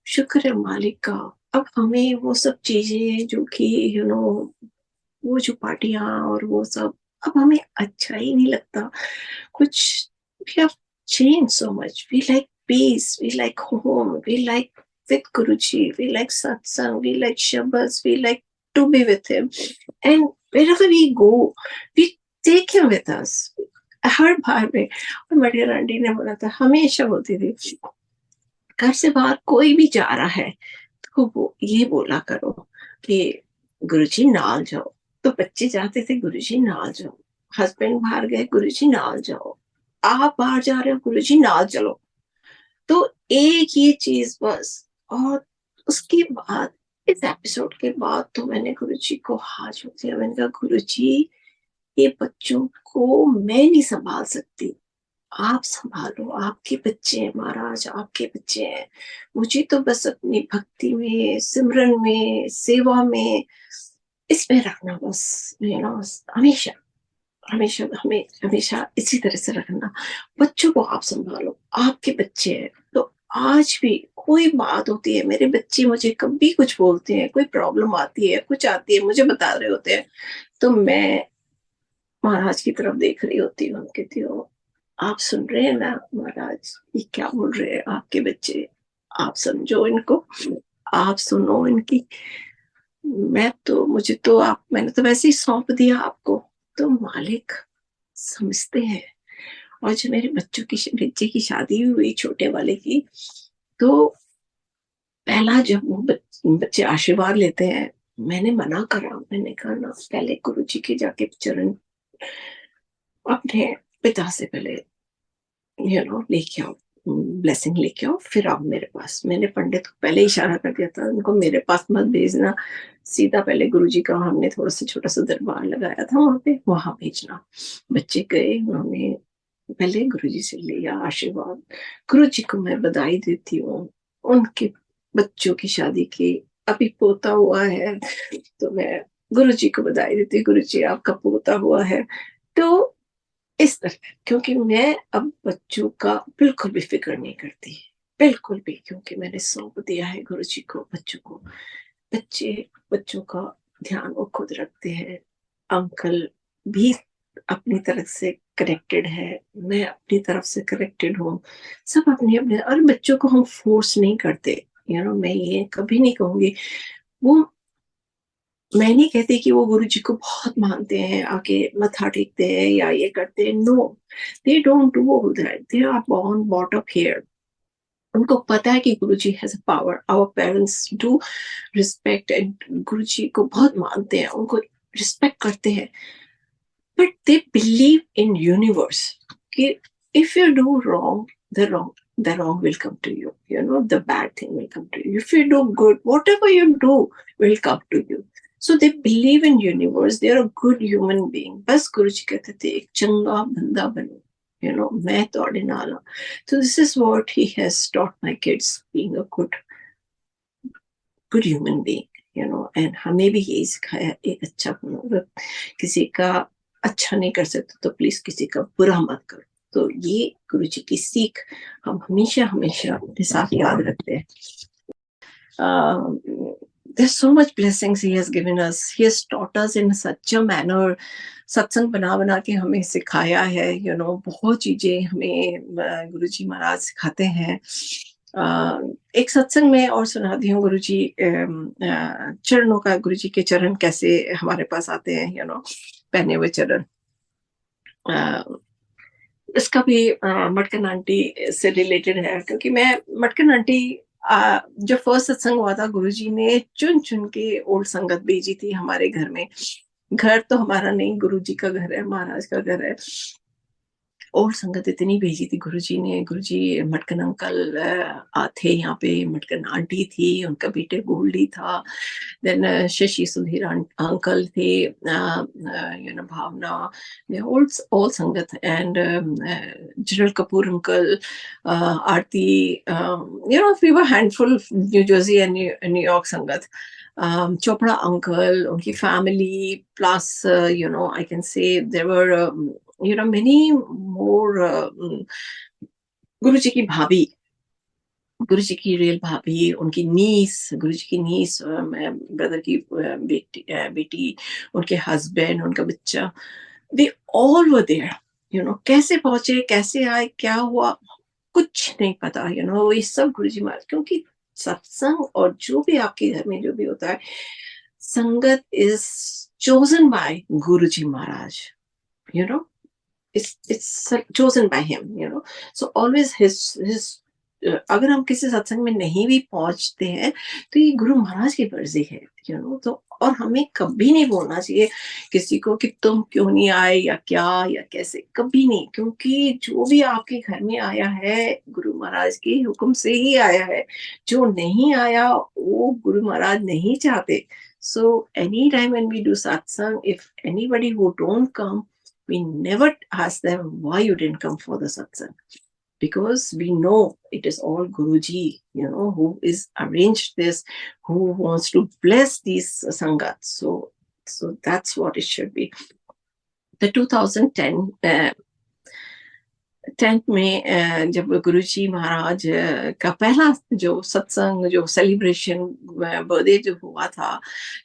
शुक्र है मालिक का। अब हमें वो सब चीजें जो कि वो जो पार्टियां और वो सब, अब हमें अच्छा ही नहीं लगता कुछ। we have changed so much. We like peace, we like home, we like with Guruji, we like satsang, we like Shabbos, we like to be with him. And wherever we go, we take him with us. हर बार में, और Maryam aunty ने बोला था, हमेशा बोलती थी घर से बाहर कोई भी जा रहा है तो वो ये बोला करो कि गुरुजी नाल जाओ। तो बच्चे जाते थे गुरुजी नाल जाओ, हस्बैंड बाहर गए गुरुजी नाल जाओ, आप बाहर जा रहे हो गुरुजी नाल चलो। तो एक ये चीज बस। और उसके बाद, इस एपिसोड के बाद तो मैंने गुरुजी को हाथ जोड़ दिया, मैंने कहा गुरुजी ये बच्चों को मैं नहीं संभाल सकती, आप संभालो, आपके बच्चे हैं महाराज, आपके बच्चे हैं। मुझे तो बस अपनी भक्ति में, सिमरन में, सेवा में, इसमें रखना बस, हमेशा हमेशा हमें हमेशा इसी तरह से रखना। बच्चों को आप संभालो, आपके बच्चे हैं। तो आज भी कोई बात होती है, मेरे बच्चे मुझे कभी कुछ बोलते हैं, कोई प्रॉब्लम आती है, कुछ आती है, मुझे बता रहे होते हैं, तो मैं महाराज की तरफ देख रही होती हूँ, कहती हूँ आप सुन रहे हैं ना महाराज, ये क्या बोल रहे हैं आपके बच्चे, आप समझो इनको, आप सुनो इनकी। मैंने तो वैसे ही सौंप दिया आपको, तो मालिक समझते हैं। और जब मेरे बच्चे की शादी हुई, छोटे वाले की, तो पहला जब वो बच्चे आशीर्वाद लेते हैं, मैंने मना करा, मैंने कहा ना, पहले गुरुजी के जाके चरण अपने पिता से पहले लेके आओ, ब्लेसिंग लेके आओ, फिर आओ मेरे पास। मैंने पंडित को पहले इशारा कर दिया था, उनको मेरे पास मत भेजना, सीधा पहले गुरुजी का, हमने थोड़ा सा छोटा सा दरबार लगाया था वहां पे, वहां भेजना। बच्चे गए, उन्होंने पहले गुरुजी से लिया आशीर्वाद। गुरुजी को मैं बधाई देती हूँ उनके बच्चों की शादी की। अभी पोता हुआ है तो मैं गुरुजी को बधाई देती हूँ, गुरुजी आपका पोता हुआ है। तो इस तरह, क्योंकि मैं अब बच्चों का बिल्कुल भी फिक्र नहीं करती, बिल्कुल भी, क्योंकि मैंने सौंप दिया है गुरुजी को बच्चों को। बच्चे बच्चों का ध्यान वो खुद रखते हैं। अंकल भी अपनी तरफ से कनेक्टेड है, मैं अपनी तरफ से कनेक्टेड हूँ। सब अपने-अपने, और बच्चों को हम फ़ोर्स नहीं करते। मैं ये कभी नहीं कहूँगी। वो मैं नहीं कहती कि वो गुरुजी को बहुत मानते हैं, आके मत्था टेकते हैं या ये करते हैं, no, they don't do all that, they are born brought up here. उनको पता है कि Guruji has a power, our parents do respect and Guruji को बहुत मानते हैं, उनको रिस्पेक्ट करते हैं, but they believe in universe कि if you do wrong, the wrong will come to you. The bad thing will come to you. If you do good, whatever you do will come to you. So they believe in universe. They are a good human being. बस गुरु जी कहते थे एक चंगा बंदा बनो. मैं तोड़े नाला. So this is what he has taught my kids, being a good human being. And हमें भी यही सिखाया, एक अच्छा बनो. अगर किसी का अच्छा नहीं कर सकते तो प्लीज किसी का बुरा मत करो. तो ये गुरुजी की सीख हम हमेशा हमेशा अपने साथ याद रखते हैं. There's so much blessings he has given us. He has taught us in such a manner. सत्संग बना बना के हमें सिखाया है. बहुत चीजें हमें गुरुजी महाराज सिखाते हैं. एक सत्संग में और सुनाती हूँ गुरुजी चरणों का. गुरुजी के चरण कैसे हमारे पास आते हैं, पहने हुए चरण. इसका भी मटकन आंटी से रिलेटेड है, क्योंकि मैं मटकन आंटी जो फर्स्ट सत्संग हुआ था, गुरुजी ने चुन चुन के ओल्ड संगत भेजी थी हमारे घर में. घर तो हमारा नहीं, गुरुजी का घर है, महाराज का घर है. और संगत इतनी भेजी थी गुरुजी ने. गुरुजी मटकन अंकल थे यहाँ पे, मटकन आंटी थी, उनका बेटे गोल्डी था, देन शशि सुधीर अंकल थे, भावना, all संगत, and general Kapoor uncle, Aarti, we were handful, new Jersey and New York संगत. Chopra uncle, उनकी family, plus, I can say there were, many more. गुरुजी की भाभी, गुरुजी की रियल भाभी, उनकी नीस, गुरुजी की नीस, ब्रदर की बेटी, उनके हस्बैंड, उनका बच्चा, दे ऑल वर देयर. कैसे पहुंचे, कैसे आए, क्या हुआ, कुछ नहीं पता. ये सब गुरुजी महाराज, क्योंकि सत्संग और जो भी आपके घर में जो भी होता है, संगत is chosen by Guruji Maharaj. you know it's chosen by him. So always his अगर हम किसी सत्संग में नहीं भी पहुंचते हैं तो ये गुरु महाराज की मर्जी है. तो और हमें कभी नहीं बोलना चाहिए किसी को कि तुम क्यों नहीं आए या क्या या कैसे, कभी नहीं, क्योंकि जो भी आपके घर में आया है गुरु महाराज के हुक्म से ही आया है. जो नहीं आया वो गुरु महाराज नहीं चाहते. So anytime when we do satsang, if anybody who don't come, we never ask them why you didn't come for the satsang, because we know it is all Guruji, who is arranged this, who wants to bless these sangats. So that's what it should be. The 2010 10th में जब गुरुजी महाराज का पहला जो सत्संग, जो celebration, birthday जो हुआ था,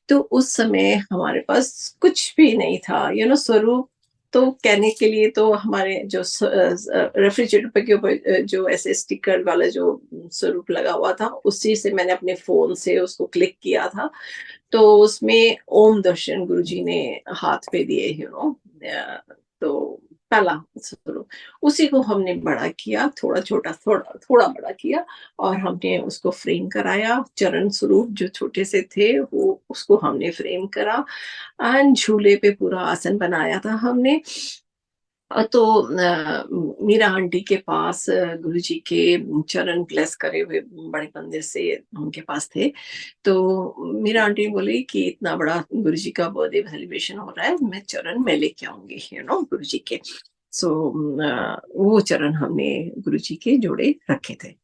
तो उस समय हमारे पास कुछ भी नहीं था. स्वरूप तो कहने के लिए तो हमारे जो रेफ्रिजरेटर के ऊपर जो ऐसे स्टिकर वाला जो स्वरूप लगा हुआ था, उसी से मैंने अपने फोन से उसको क्लिक किया था. तो उसमें ओम दर्शन गुरुजी ने हाथ पे दिए. तो पहला स्वरूप, उसी को हमने बड़ा किया, थोड़ा छोटा, थोड़ा बड़ा किया, और हमने उसको फ्रेम कराया. चरण स्वरूप जो छोटे से थे वो उसको हमने फ्रेम करा, एंड झूले पे पूरा आसन बनाया था हमने. तो मीरा आंटी के पास गुरुजी के चरण ब्लेस करे हुए बड़े मंदिर से उनके पास थे. तो मीरा आंटी बोली कि इतना बड़ा गुरुजी का बर्थडे सेलिब्रेशन हो रहा है, मैं चरण में लेके आऊंगी गुरुजी के. सो वो चरण हमने गुरुजी के जोड़े रखे थे.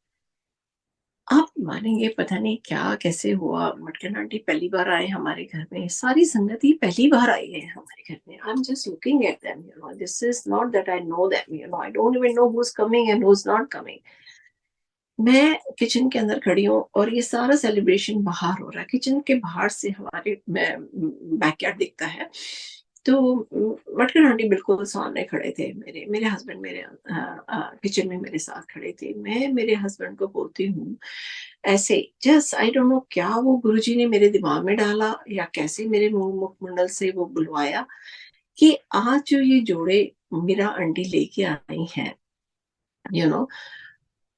आप मानेंगे पता नहीं क्या कैसे हुआ, मटकन आंटी पहली बार आए हमारे घर में, सारी संगत ही पहली बार आई है हमारे घर में. I am just looking at them. This is not that I know them. I don't even know who is coming and who is not coming. मैं किचन के अंदर खड़ी हूँ और ये सारा सेलिब्रेशन बाहर हो रहा है। किचन के बाहर से हमारे बैकयार्ड दिखता है। तो मटकर आंटी बिल्कुल सामने खड़े थे। मेरे हस्बैंड मेरे किचन में मेरे साथ खड़े थे। मैं मेरे हस्बैंड को बोलती हूँ ऐसे, जस्ट आई डोंट नो क्या वो गुरुजी ने मेरे दिमाग में डाला या कैसे मेरे मुखमंडल से वो बुलवाया कि आज जो ये जोड़े मीरा आंटी लेके आई हैं, यू नो,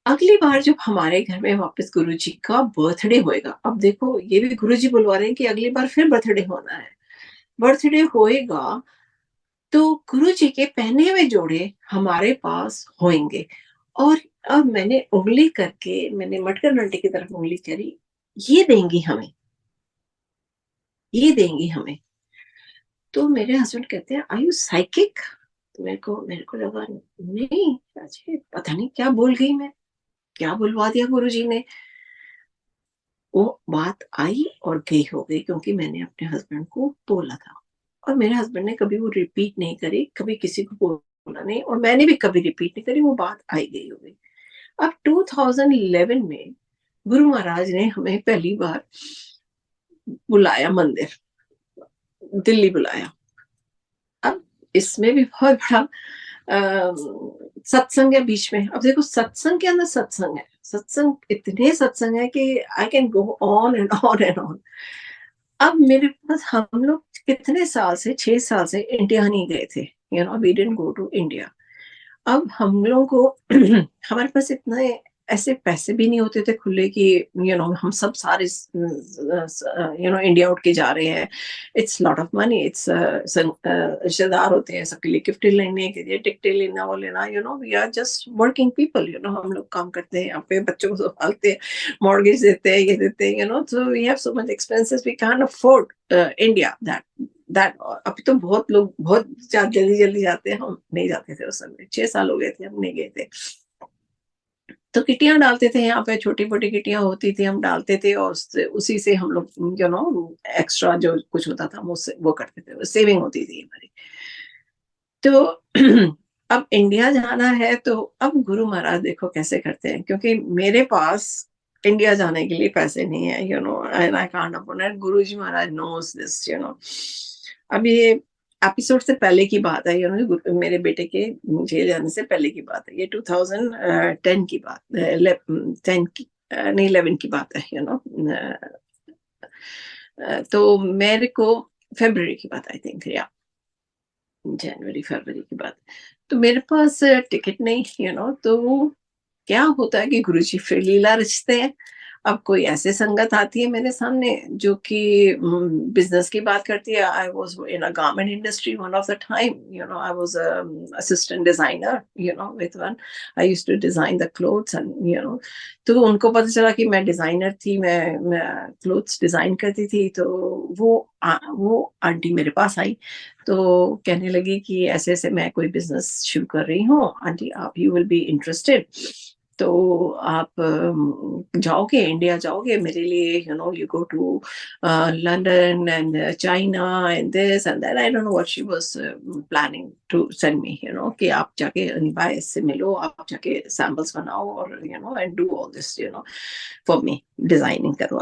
अगली बार जब हमारे घर में वापस गुरुजी का बर्थडे होएगा, अब देखो ये भी गुरुजी बुलवा रहे हैं कि अगली बार फिर बर्थडे होना है। बर्थडे होएगा तो गुरुजी के पहने हुए जोड़े हमारे पास होंगे। और अब मैंने उंगली करके मैंने मटकर आंटी की तरफ उंगली करी, ये देंगी हमें, ये देंगी हमें। तो मेरे हस्बैंड कहते हैं, आर यू साइकिक? तो मेरे को लगा नहीं, अजय पता नहीं क्या बोल गई मैं, क्या बुलवा दिया गुरुजी ने। वो बात आई और गई हो गई क्योंकि मैंने अपने हस्बैंड को बोला था और मेरे हस्बैंड ने कभी वो रिपीट नहीं करी, कभी किसी को बोला नहीं और मैंने भी कभी रिपीट नहीं करी। वो बात आई गई हो गई। अब 2011 में गुरु महाराज ने हमें पहली बार बुलाया मंदिर, दिल्ली बुलाया। अब इसमें भी बहुत बड़ा सत्संग है बीच में। अब देखो सत्संग के अंदर सत्संग है, सत्संग इतने सत्संग है कि I can go on and on and on. अब मेरे पास, हम लोग कितने साल से, 6 साल से इंडिया नहीं गए थे, you know, we didn't go to India. अब हम लोगों को हमारे पास इतने ऐसे पैसे भी नहीं होते थे खुले कि हम सब सारे इंडिया उठ के जा रहे हैं। It's lot of money, it's रिश्तेदार होते हैं, सबके लिए गिफ्ट लेने के लिए, टिकटें लेना, वो लेना, we are just working people, हम लोग काम करते हैं यहाँ पे, बच्चों को संभालते हैं, मॉर्गेज देते हैं, ये देते हैं, so we have so much expenses, we can afford India that. अभी तो बहुत लोग बहुत जल्दी जल्दी जाते हैं, हम नहीं जाते थे उस समय, 6 साल हो गए थे हम नहीं गए थे। तो किटियां डालते थे यहाँ पे, छोटी मोटी किटियां होती थी, हम डालते थे और उसी से हम लोग एक्स्ट्रा जो कुछ होता था वो करते थे, सेविंग होती थी हमारी। तो अब इंडिया जाना है तो अब गुरु महाराज देखो कैसे करते हैं, क्योंकि मेरे पास इंडिया जाने के लिए पैसे नहीं है, and I can't afford it. Guruji Maharaj knows this, अब ये एपिसोड से पहले की बात है, मेरे बेटे के जेल जाने से पहले की बात है, ये 2010 की बात, 10 की नहीं 11 की बात है, तो मेरे को फरवरी की बात आई थिंक, या जनवरी फरवरी की बात। तो मेरे पास टिकट नहीं, तो क्या होता है कि गुरुजी फिर लीला रचते हैं। अब कोई ऐसे संगत आती है मेरे सामने जो कि बिजनेस की बात करती है। I was in a garment industry one of the time, I was assistant designer, with one I used to design the clothes and तो उनको पता चला कि मैं डिजाइनर थी, मैं क्लोथ्स डिजाइन करती थी। तो वो आंटी मेरे पास आई तो कहने लगी कि ऐसे ऐसे मैं कोई बिजनेस शुरू कर रही हूँ आंटी, आप यू विल बी इंटरेस्टेड, तो आप जाओगे, इंडिया जाओगे मेरे लिए, you go to London and China and this and that, I don't know what she was planning to send me, कि आप जाके अनिबाई से मिलो, आप जाके सैंपल्स बनाओ और and do all this, for me, designing करो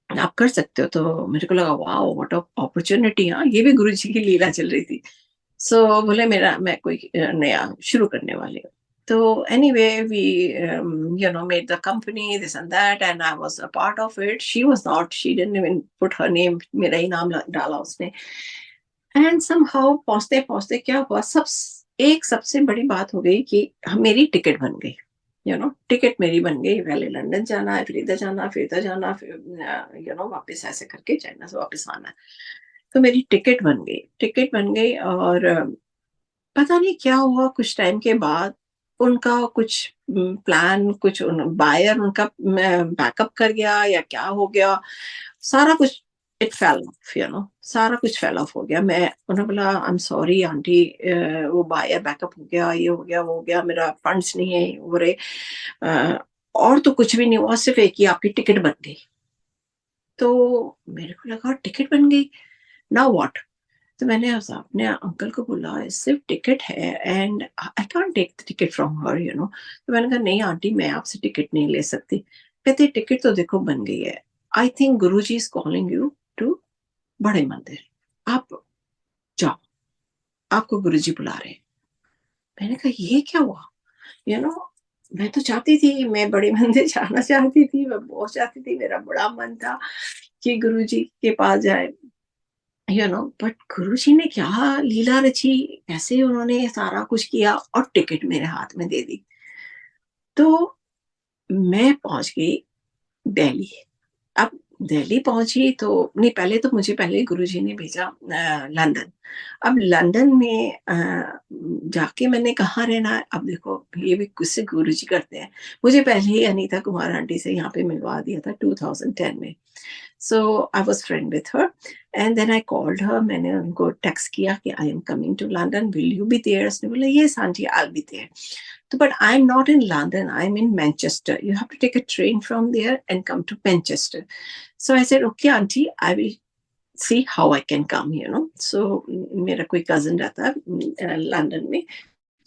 आप कर सकते हो। तो मेरे को लगा वाओ व्हाट अपॉर्चुनिटी, हाँ ये भी गुरुजी की लीला चल रही थी। सो बोले मैं कोई नया शुरू करने वाली हूँ। तो anyway we made the company this and that and I was a part of it. She was not, she didn't even put her name, मेरा ही नाम डाला उसने। एंड somehow पहुंचते पहुंचते क्या हुआ, एक सबसे बड़ी बात हो गई कि मेरी टिकट बन गई, टिकट मेरी बन गई। पहले लंदन जाना है, फिर इधर जाना, फिर इधर जाना, फिर वापस ऐसे करके चाइना से वापस आना है। तो मेरी टिकट बन गई और पता नहीं क्या हुआ, कुछ टाइम के बाद उनका कुछ प्लान, कुछ बायर उनका बैकअप कर गया या क्या हो गया, सारा कुछ इट फेल ऑफ, सारा कुछ फेल ऑफ हो गया। मैं उन्होंने बोला आई एम सॉरी आंटी, वो बायर बैकअप हो गया, ये हो गया, वो हो गया, मेरा फंड्स नहीं है हो रहे, और तो कुछ भी नहीं हुआ, सिर्फ एक ही आपकी टिकट बन गई। तो मेरे को लगा टिकट बन गई, नाउ व्हाट। तो मैंने अपने अंकल को बोला सिर्फ टिकट है and I can't take the ticket from her तो मैंने कहा नहीं आंटी मैं आपसे टिकट नहीं ले सकती। कहते टिकट तो देखो बन गई है, I think Guruji is calling you to बड़े मंदिर, आप जाओ, आपको गुरुजी बुला रहे हैं। मैंने कहा ये क्या हुआ, यू नो मैं तो चाहती थी, मैं बड़े मंदिर जाना चाहती थी, मैं बहुत चाहती थी, मेरा बड़ा मन था कि गुरुजी के पास जाए, बट गुरुजी ने क्या लीला रची, कैसे उन्होंने सारा कुछ किया और टिकट मेरे हाथ में दे दी। तो मैं पहुंच गई दिल्ली। अब दिल्ली पहुंची तो नहीं, पहले गुरुजी ने भेजा लंदन। अब लंदन में जाके मैंने कहाँ रहना है, अब देखो ये भी कुछ से गुरुजी करते हैं। मुझे पहले ही अनीता कुमार आंटी से यहाँ पे मिलवा दिया था 2010 में। So I was friend with her and then I called her, मैंने उनको टेक्स्ट किया कि I am coming to London, will you be there? उसने बोला yes aunty I will be there. So, but I'm not in London, I'm in Manchester. You have to take a train from there and come to Manchester. So I said, okay, auntie, I will see how I can come. So, मेरा कोई cousin रहता है London में।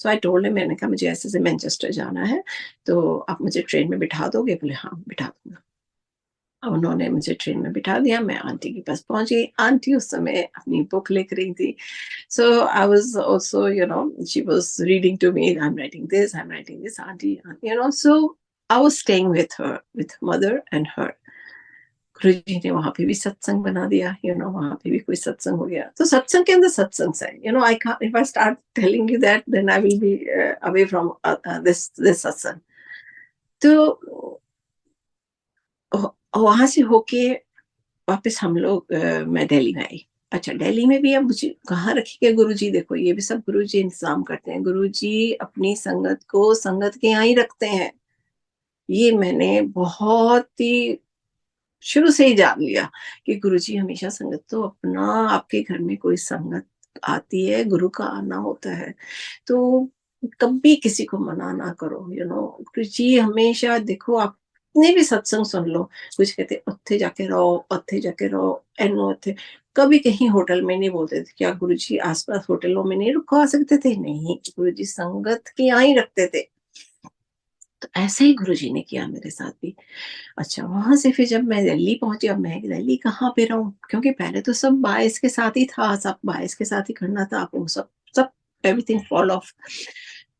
So I told him, मैंने कहा मुझे ऐसे से मैनचेस्टर जाना है, तो आप मुझे ट्रेन में बिठा दोगे? बोले हाँ बिठा दूंगा। उन्होंने मुझे ट्रेन में बिठा दिया, मैं आंटी के पास पहुंच गई। आंटी उस समय अपनी बुक लिख रही थी। So I was also, she was reading to me, I'm writing this, auntie. So I was staying with her, with mother and her. गुरुजी ने वहां पे भी सत्संग बना दिया, वहां पे भी कोई सत्संग हो गया। तो सत्संग के अंदर सत्संग है, I can't, if I start telling you that then I will be away from this satsang. तो वहां से होके वापस हम लोग मैं दिल्ली में आई। अच्छा, दिल्ली में भी अब मुझे कहाँ रखेंगे गुरुजी? देखो ये भी सब गुरुजी इंतजाम करते हैं, गुरुजी अपनी संगत को संगत के यहाँ ही रखते हैं। ये मैंने बहुत ही शुरू से ही जान लिया कि गुरुजी हमेशा संगत, तो अपना आपके घर में कोई संगत आती है, गुरु का आना होता है, तो कभी किसी को मना ना करो। गुरुजी हमेशा, देखो आप कितने भी सत्संग सुन लो, कुछ कहते उत्थे जाके रहो, उत्थे जाके रहो, एनो उत्थे। कभी कहीं होटल में नहीं बोलते थे, क्या गुरुजी आसपास होटलों में नहीं रुकवा सकते थे? नहीं, गुरुजी संगत के यहाँ ही रखते थे। तो ऐसे ही गुरुजी ने किया मेरे साथ भी। अच्छा, वहां से फिर जब मैं दिल्ली पहुंची, अब मैं दिल्ली कहाँ पे रहूं, क्योंकि पहले तो सब बायस के साथ ही था, सब बायस के साथ ही करना था, आपको सब सब एवरीथिंग फॉल ऑफ।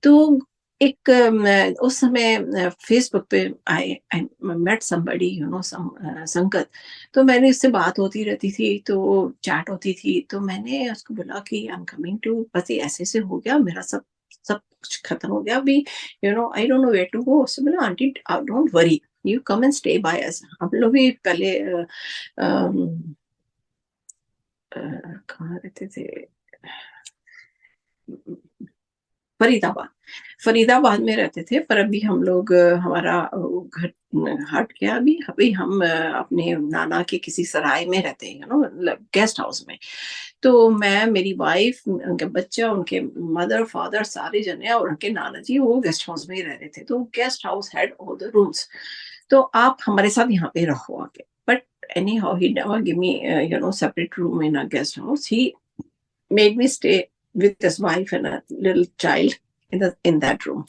तो एक उस समय फेसबुक पे आई आई मेट समबडी, संगत। तो मैंने उससे बात होती रहती थी, तो चैट होती थी, तो मैंने उसको बोला कि आई एम कमिंग टू, बस ऐसे ऐसे हो गया मेरा, सब सब कुछ खत्म हो गया अभी, I don't know where to go. उससे बोला aunty don't worry, you come and stay by us. हम लोग भी पहले कहाँ रहते थे, फरीदाबाद, फरीदाबाद में रहते थे, पर अभी हम लोग हमारा घर हट गया। अभी अभी हम अपने नाना के किसी सराय में रहते हैं, मतलब गेस्ट हाउस में। तो मैं, मेरी वाइफ, उनके बच्चा, उनके मदर फादर सारे जने और उनके नाना जी वो गेस्ट हाउस में ही रह रहे थे। तो guest house had all the rooms, तो आप हमारे साथ यहाँ पे रहो आके। But any how he never give me separate room in a guest house. He made me stay with his wife and a little child in that room,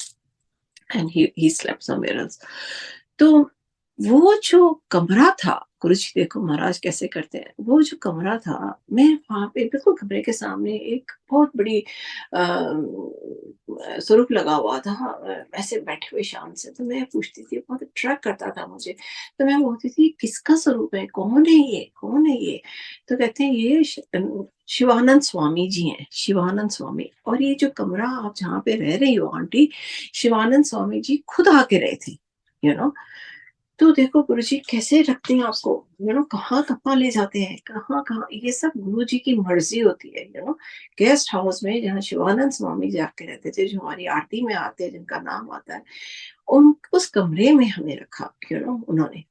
and he slept somewhere else. तो वो जो कमरा था, गुरुजी देखो महाराज कैसे करते हैं, वो जो कमरा था, मैं वहां पे बिल्कुल कमरे के सामने एक बहुत बड़ी स्वरूप लगा हुआ था, ऐसे बैठे हुए शाम से। तो मैं पूछती थी, बहुत अट्रैक्ट करता था मुझे, तो मैं बोलती थी किसका स्वरूप है, कौन है ये, कौन है ये? तो कहते हैं ये शिवानंद स्वामी जी हैं, शिवानंद स्वामी। और ये जो कमरा आप जहाँ पे रह रही हो आंटी, शिवानंद स्वामी जी खुद आके रहे थे, यू नो। तो देखो गुरुजी कैसे रखते हैं आपको, कहाँ कहाँ ले जाते हैं, कहाँ कहाँ, ये सब गुरुजी की मर्जी होती है। गेस्ट हाउस में जहाँ शिवानंद स्वामी जी आके रहते थे, जो हमारी आरती में आते हैं, जिनका नाम आता है, उन उस कमरे में हमें रखा, उन्होंने।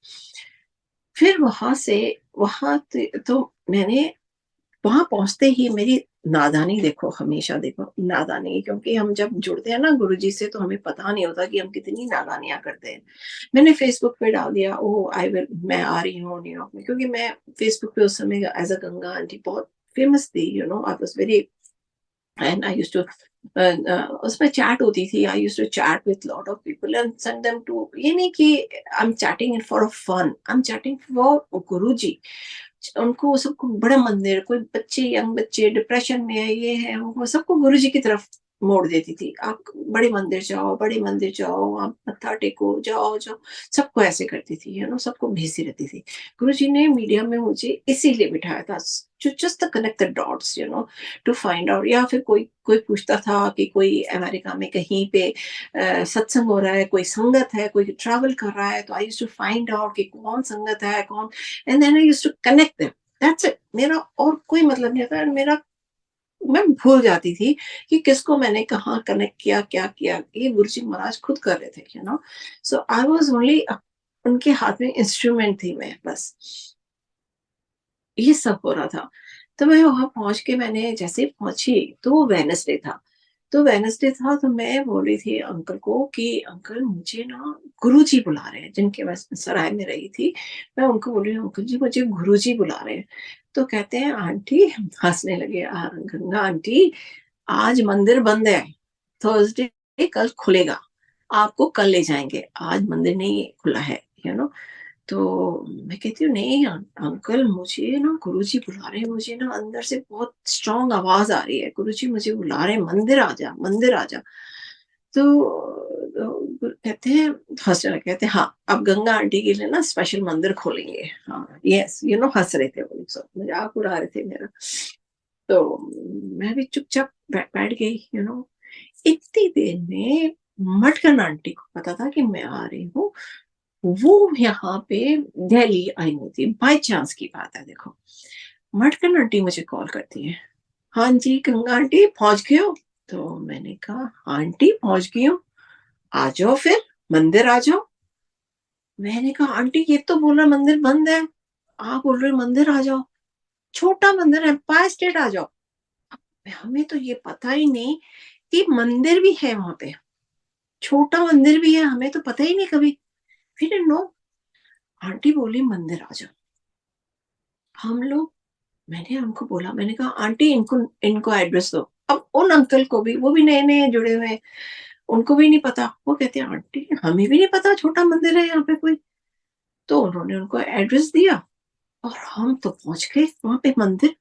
फिर वहां से वहां तो मैंने वहां पहुंचते ही मेरी नादानी देखो, हमेशा देखो नादानी, क्योंकि हम जब जुड़ते हैं ना गुरुजी से, तो हमें पता नहीं होता कि हम कितनी नादानियां करते हैं। मैंने फेसबुक पे डाल दिया, ओ आई विल, मैं आ रही हूँ न्यूयॉर्क में, क्योंकि मैं फेसबुक पे उस समय एज अ गंगा आंटी बहुत फेमस थी, I was very, and I used to, उसमें चैट होती थी, I used to chat with lot of people and send them to, ये नहीं कि I am chatting for a fun, I am chatting for Guruji. उनको सबको बड़ा मंदिर, कोई बच्चे, यंग बच्चे डिप्रेशन में है, ये है वो, सबको गुरुजी की तरफ मोड़ देती थी। आप बड़े मंदिर जाओ, बड़े मंदिर जाओ, आप मत्था टेको, जाओ जाओ, सबको ऐसे करती थी, सबको भेजती रहती थी। गुरुजी ने मीडिया में मुझे इसीलिए बिठाया था, just to connect the dots, to find out. या फिर कोई कोई पूछता था कि कोई अमेरिका में कहीं पे सत्संग हो रहा है, कोई संगत है, कोई ट्रैवल कर रहा है, तो I used to find out कि कौन संगत है, कौन, and then I used to connect them, that's it. मेरा और कोई मतलब नहीं था, मेरा, मैं भूल जाती थी कि किसको मैंने कहाँ कनेक्ट किया, क्या किया, ये गुरुजी महाराज खुद कर रहे थे, सो आई वाज ओनली, उनके हाथ में इंस्ट्रूमेंट थी मैं, बस ये सब हो रहा था। तो मैं वहां पहुंच के, मैंने जैसे ही पहुंची तो वो वेडनेसडे था, तो मैं बोल रही थी अंकल को कि अंकल मुझे ना गुरुजी बुला रहे हैं, जिनके मैं सराय में रही थी, मैं उनको बोल रही हूँ अंकल जी मुझे गुरुजी बुला रहे हैं। तो कहते हैं आंटी, हंसने लगे, गंगा आंटी आज मंदिर बंद है, थर्सडे कल खुलेगा, आपको कल ले जाएंगे, आज मंदिर नहीं खुला है, यू नो। तो मैं कहती हूँ नहीं अंकल, मुझे ना गुरुजी बुला रहे हैं, मुझे ना अंदर से बहुत स्ट्रांग आवाज आ रही है, गुरुजी मुझे बुला रहे हैं, मंदिर आ जा, मंदिर आ जा। कहते हैं, हंसने लगे, कहते हैं हाँ अब गंगा आंटी के लिए ना स्पेशल मंदिर खोलेंगे, हाँ यस, हंस रहे थे वो लोग, सब मजाक उड़ा रहे थे मेरा। तो मैं भी चुपचाप बैठ गई, इतनी देर में मटकन आंटी को पता था कि मैं आ रही हूँ, वो यहाँ पे दिल्ली आई हुई थी, बाय चांस की बात है, देखो। मटकन आंटी मुझे कॉल करती है, हाँ जी गंगा आंटी पहुंच गए हो? तो मैंने कहा "हाँ आंटी पहुंच गई हूँ, आ जाओ फिर, मंदिर आ जाओ। मैंने कहा आंटी ये तो बोल रहा मंदिर बंद है, आप बोल रहे मंदिर आ जाओ, छोटा मंदिर है, एम्पायर स्टेट आ जाओ। हमें तो ये पता ही नहीं कि मंदिर भी है वहां पे, छोटा मंदिर भी है, हमें तो पता ही नहीं कभी, फिर नो। आंटी बोली मंदिर आ जाओ। हम लोग, मैंने उनको बोला, मैंने कहा आंटी इनको इनको एड्रेस दो। अब उन अंकल को भी, वो भी नए नए जुड़े हुए हैं, उनको भी नहीं पता। वो कहते हैं आंटी हमें भी नहीं पता छोटा मंदिर है यहाँ पे कोई। तो उन्होंने उनको एड्रेस दिया और हम तो पहुंच गए वहां पे मंदिर।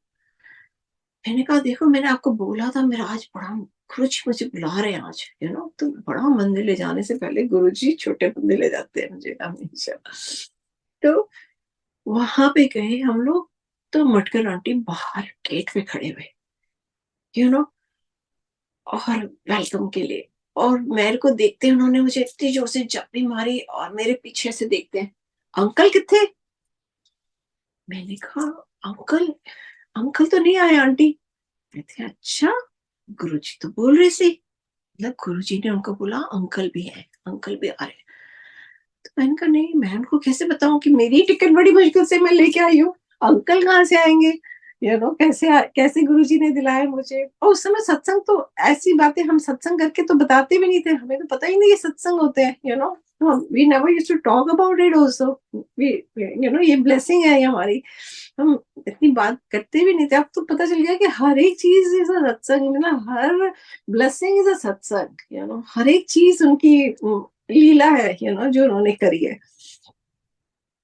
मैंने कहा देखो मैंने आपको बोला था, मेरा आज बड़ा गुरुजी मुझे बुला रहे हैं आज, तो बड़ा मंदिर ले जाने से पहले गुरुजी छोटे मंदिर ले जाते हैं मुझे हमेशा। तो वहां पे गए हम लोग, तो मटकर आंटी बाहर गेट पे खड़े हुए, यू नो और वेलकम के लिए। और मेरे को देखते उन्होंने मुझे इतनी जोर से जप्पी मारी और मेरे पीछे से देखते हैं अंकल कितने। मैंने कहा अंकल, अंकल तो नहीं आए आंटी। कहते अच्छा, गुरुजी तो बोल रहे थे, मतलब गुरुजी ने उनको बोला अंकल भी है, अंकल भी आ रहे हैं। तो मैंने कहा नहीं, मैं उनको कैसे बताऊं कि मेरी टिकट बड़ी मुश्किल से मैं लेके आई हूँ, अंकल कहाँ से आएंगे, कैसे गुरुजी ने दिलाए मुझे। और उस समय सत्संग तो, ऐसी बातें हम सत्संग करके तो बताते भी नहीं थे, हमें तो पता ही नहीं ये सत्संग होते हैं, we never used to talk about it also. We, ये ब्लेसिंग है ये हमारी, हम इतनी बात करते भी नहीं थे। अब तो पता चल गया कि हर एक चीज इज अ सत्संग, ना हर ब्लेसिंग इज अ सत्संग, हर एक चीज उनकी लीला है, जो उन्होंने करी है।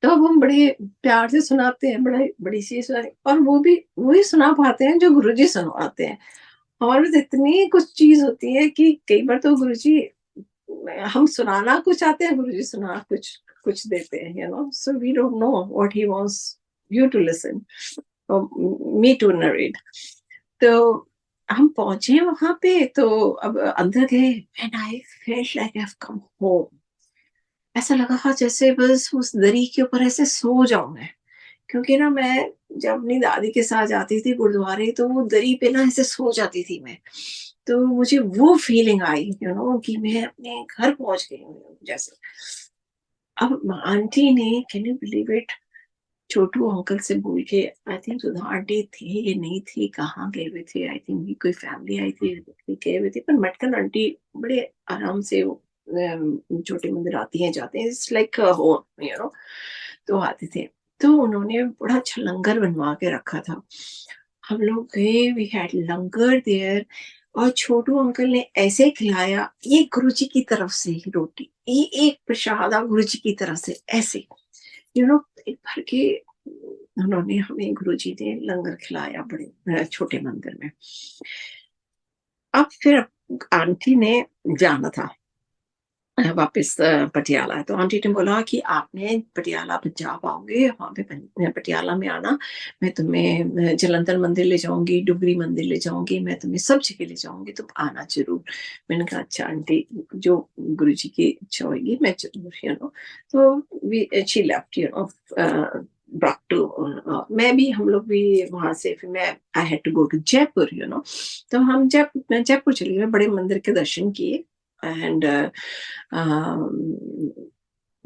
तो अब हम बड़े प्यार से सुनाते हैं, बड़ा बड़ी सी सुनाते, और वो भी वही सुना पाते हैं जो गुरुजी सुनवाते हैं। हमारे पास इतनी कुछ चीज होती है कि कई बार तो गुरुजी, हम सुनाना कुछ आते हैं, गुरुजी सुना कुछ कुछ देते हैं, so we don't know what he wants you to listen, me to narrate. तो हम पहुंचे वहां पे, तो अब अंदर गए, and I felt like I have come home. ऐसा लगा हाँ जैसे बस उस दरी के ऊपर ऐसे सो जाऊं मैं, क्योंकि ना मैं जब अपनी दादी के साथ जाती थी गुरुद्वारे, तो वो दरी पे ना ऐसे सो जाती थी मैं। तो मुझे वो फीलिंग आई, कि मैं अपने घर पहुंच गई हूँ जैसे। अब आंटी ने, can you believe it, Chhotu uncle से बोल के, आई थिंक सुधा आंटी थे ये नहीं थी, कहाँ गए हुए थे, आई थिंक कोई फैमिली आई थी, गए हुए थे। पर मटकन आंटी बड़े आराम से छोटे मंदिर आती हैं जाते हैं, इट्स लाइक होम, तो आते थे। तो उन्होंने बड़ा अच्छा लंगर बनवा के रखा था। हम लोग गए, वी हैड लंगर देयर, और छोटू अंकल ने ऐसे खिलाया, ये गुरुजी की तरफ से ही रोटी, ये एक प्रसाद गुरुजी की तरफ से, ऐसे पेट भर के उन्होंने हमें, गुरुजी ने लंगर खिलाया बड़े छोटे मंदिर में। अब फिर आंटी ने जाना था वापस पटियाला, तो आंटी ने बोला कि आपने पटियाला जा पाओगे, वहाँ पे पटियाला में आना, मैं तुम्हें जलंधर मंदिर ले जाऊंगी, डुगरी मंदिर ले जाऊंगी, मैं तुम्हें सब जगह ले जाऊंगी, तुम आना जरूर। मैंने कहा अच्छा आंटी, जो गुरु जी की इच्छा होगी मैं जरूर, तो शी लेफ्ट, brought to मैं भी, हम लोग भी वहां से, फिर मैं I had to go to Jaipur, तो हम जयपुर चले गए, बड़े मंदिर के दर्शन किए, and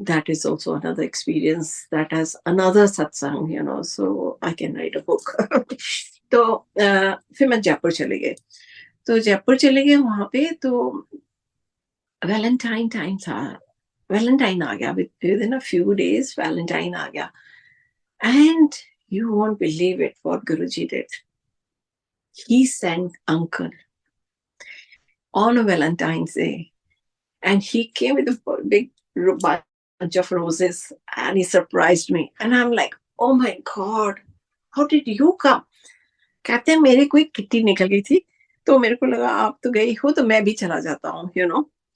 that is also another experience, that has another satsang, so I can write a book. तो फिर मैं जयपुर चले गए, तो जयपुर चले गए, वहां पे तो वैलेंटाइन टाइम था, वैलेंटाइन आ गया, within a few days Valentine आ गया, and you won't believe it what Guruji did. He sent uncle on a Valentine's Day, and he came with a big bunch of roses, and he surprised me, and I'm like, oh my god, how did you come? कहते हैं मेरे कोई kitty निकल गई थी, तो मेरे को लगा आप तो गई हो, तो मैं भी चला जाता हूँ,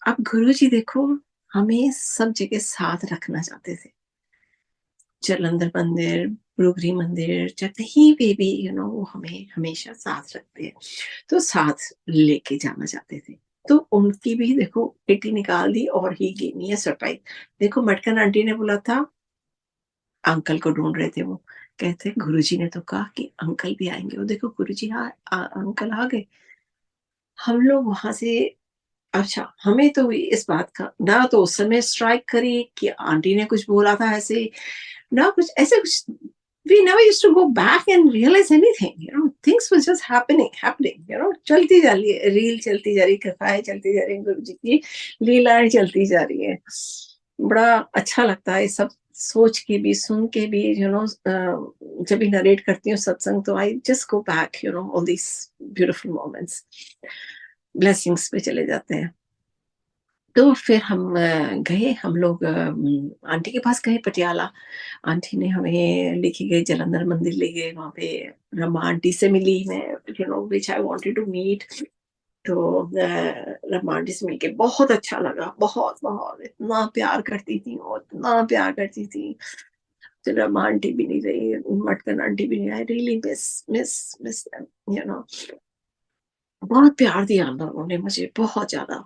अब गुरुजी देखो, हमें सब जगह साथ रखना चाहते थे, जलंधर मंदिर, डुगरी मंदिर, चाहे कहीं पे भी, वो हमें हमेशा साथ रखते हैं, तो साथ लेके जाना चाहते थे। तो उनकी भी देखो किटी निकाल दी, और he gave me a surprise. देखो मटकन आंटी ने बोला था, अंकल को ढूंढ रहे थे वो, कहते गुरुजी ने तो कहा कि अंकल भी आएंगे, वो देखो गुरुजी अंकल आ गए। हम लोग वहां से, अच्छा हमें तो इस बात का ना, तो उस समय स्ट्राइक करी कि आंटी ने कुछ बोला था ऐसे, ना कुछ ऐसे कुछ, we never used to go back and realize anything, things were just happening, चलती जा रही है रील, चलती जा रही है, कथाएं चलती जा रही है, गुरु जी की लीलाएं चलती जा रही है। बड़ा अच्छा लगता है सब सोच के भी, सुन के भी, जब भी नरेट करती हूँ सत्संग, तो I just go back, all this beautiful moments, blessings पे चले जाते हैं। तो फिर हम गए, हम लोग आंटी के पास गए पटियाला, आंटी ने हमें लेके गए, जलंधर मंदिर ले गए, वहां पे रमा आंटी से मिली मैं, विच आई वांटेड टू मीट। तो रमा आंटी से मिलके बहुत अच्छा लगा, बहुत बहुत, इतना प्यार करती थी और इतना प्यार करती थी। तो रमा आंटी भी नहीं रही, मटकन आंटी भी नहीं, I really miss miss miss बहुत प्यार दिया उन्होंने मुझे, बहुत ज्यादा।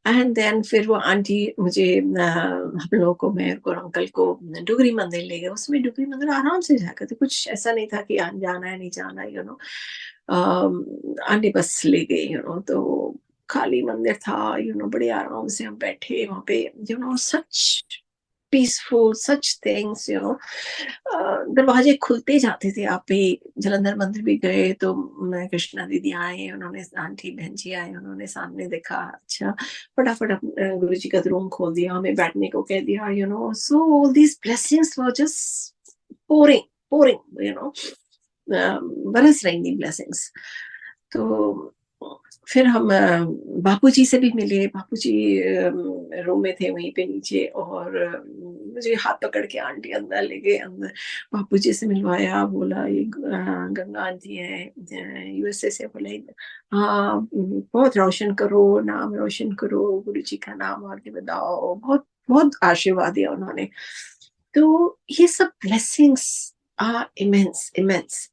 एंड देन फिर वो आंटी मुझे हम लोगों को, मेरे को, अंकल को डुगरी मंदिर ले गए। उसमें डुगरी मंदिर आराम से जाकर थे, कुछ ऐसा नहीं था कि जाना है नहीं जाना, आंटी बस ले गई, तो खाली मंदिर था, बड़े आराम से हम बैठे वहां पे, सच पीसफुल, सच थिंग्स, दरवाजे खुलते जाते थे। आप भी जलंधर मंदिर भी गए तो कृष्णा दीदी आए, उन्होंने, आंटी बहन जी आए, उन्होंने सामने देखा, अच्छा फटाफट गुरु जी का रूम खोल दिया, हमें बैठने को कह दिया, so all these blessings were just pouring pouring, बरस रही थी ब्लेसिंग्स। तो फिर हम बापूजी से भी मिले, बापूजी रूम में थे वहीं पे नीचे, और मुझे हाथ पकड़ के आंटी अंदर ले गए, अंदर बापूजी से मिलवाया, बोला ये गंगा आंटी है यूएसए से, बोले हाँ बहुत रोशन करो, नाम रोशन करो, गुरु जी का नाम आगे बताओ, बहुत बहुत आशीर्वाद दिया उन्होंने। तो ये सब ब्लेसिंग्स आर इमेंस इमेंस।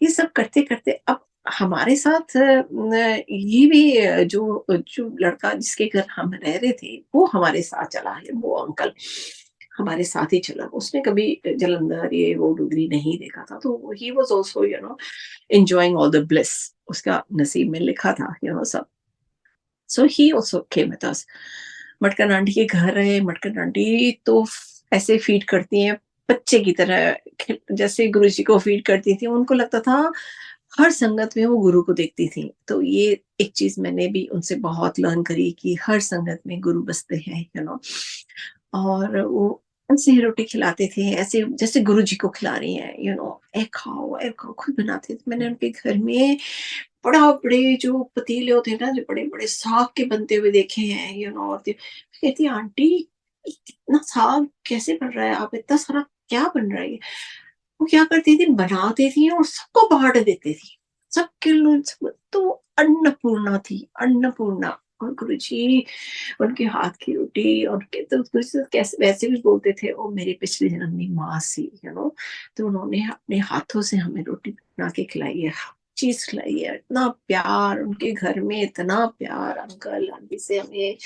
ये सब करते करते अब हमारे साथ ये भी जो जो लड़का जिसके घर हम रह रहे थे, वो हमारे साथ चला है, वो अंकल हमारे साथ ही चला, उसने कभी जलंधर ये वो डुगरी नहीं देखा था, तो he was also enjoying all the bliss, उसका नसीब में लिखा था सब। So he also came with us. Matkan aunty के घर रहे, मटकन आंटी तो ऐसे फीड करती हैं बच्चे की तरह, जैसे गुरु जी को फीड करती थी, उनको लगता था हर संगत में वो गुरु को देखती थी। तो ये एक चीज मैंने भी उनसे बहुत लर्न करी कि हर संगत में गुरु बसते हैं, और वो ऐसे ही रोटी खिलाते थे, ऐसे जैसे गुरुजी को खिला रही हैं, "ए खाओ" खुद बनाते थे। मैंने उनके घर में बड़ा बड़े जो पतीले होते हैं ना, जो बड़े-बड़े साग के बनते हुए देखे हैं, और कहती है, "आंटी, इतना साग कैसे बन रहा है? आप इतना सारा क्या बन रहा है ये?" वो क्या करती थी, बनाती थी और सबको बाँट देती थी। सबके लोग सब तो अन्नपूर्णा थी, अन्नपूर्णा। और गुरुजी, उनके हाथ की रोटी, और उनके तो गुरुजी तो कैसे वैसे भी बोलते थे, "ओ मेरी पिछली जन्म की माँ सी", तो उन्होंने अपने हाथों से हमें रोटी बना के खिलाई है, हर चीज़ खिलाई है। इतना प्यार उनके घर में, इतना प्यार अंकल आंटी से हमें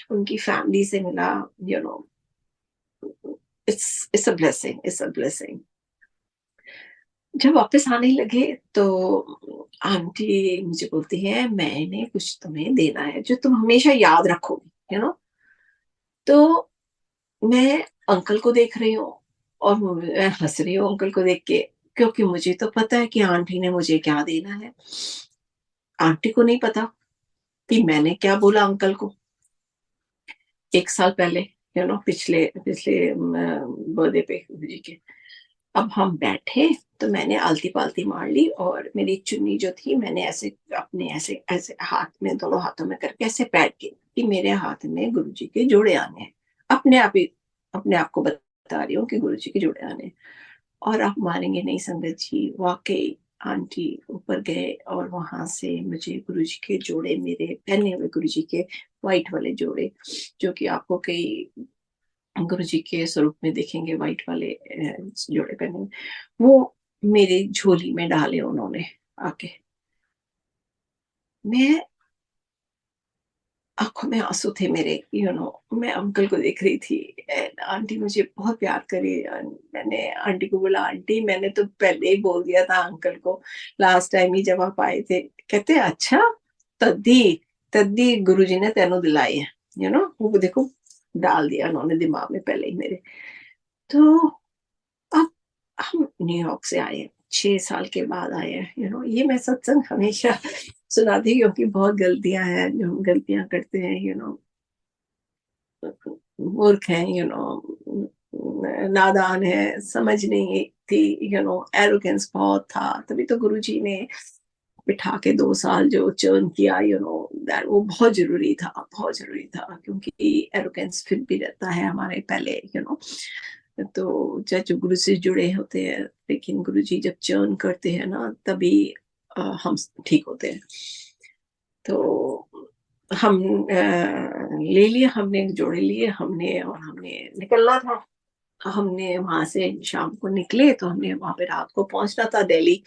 उनकी फैमिली से मिला, you know it's a blessing, it's a blessing. जब वापस आने लगे तो आंटी मुझे बोलती है, "मैंने कुछ तुम्हें देना है जो तुम हमेशा याद रखोगी", तो मैं अंकल को देख रही हूँ और मैं हँस रही हूँ अंकल को देख के, क्योंकि मुझे तो पता है कि आंटी ने मुझे क्या देना है। आंटी को नहीं पता कि मैंने क्या बोला अंकल को 1 साल पहले, पिछले पिछले बर्थडे पे गुरुजी के। अब हम बैठे, तो मैंने आलती-पालती मार ली और मेरी चुन्नी जो थी, मैंने ऐसे अपने ऐसे ऐसे हाथ में, दोनों हाथों में करके ऐसे पैर की कि मेरे हाथ में गुरुजी के जोड़े आने हैं। अपने आप ही अपने आप को बता रही हूँ कि गुरुजी के जोड़े आने हैं। और आप मानेंगे नहीं संगत जी, वाक़ई आंटी ऊपर गए और वहाँ से मुझे गुरुजी के जोड़े, मेरे पहने हुए गुरुजी के व्हाइट वाले जोड़े, जो कि आपको कई गुरुजी के स्वरूप में देखेंगे, व्हाइट वाले जोड़े पहने हुए, वो मेरी झोली में डाले उन्होंने आके। मैं आँखों में आँसू थे मेरे, मैं अंकल को देख रही थी, एंड आंटी मुझे बहुत प्यार करी। मैंने आंटी को बोला, "आंटी, मैंने तो पहले ही बोल दिया था अंकल को, लास्ट टाइम ही जब आप आए थे।" कहते, "अच्छा, तद्दी तद्दी गुरुजी ने तेनू दिलाई है", वो देखो, डाल दिया उन्होंने दिमाग में पहले ही मेरे। तो अब हम न्यूयॉर्क से आए, 6 साल के बाद आए हैं, ये मैं सत्संग हमेशा सुनाती हूँ, क्योंकि बहुत गलतियाँ हैं जो हम गलतियाँ करते हैं, मूर्ख हैं, नादान है, समझ नहीं थी, एरोगेंस बहुत था। तभी तो गुरुजी ने बिठा के 2 साल जो चर्न किया, दैट वो बहुत ज़रूरी था, क्योंकि एरोगेंस फिर भी रहता है हमारे पहले, तो चाहे गुरु से जुड़े होते हैं, लेकिन गुरुजी जब चर्न करते हैं ना, तभी हम ठीक होते हैं। तो हम ले लिए, हमने जोड़े लिए हमने, और हमने निकलना था। हमने वहाँ से शाम को निकले, तो हमने वहाँ पे रात को पहुँचना था दिल्ली।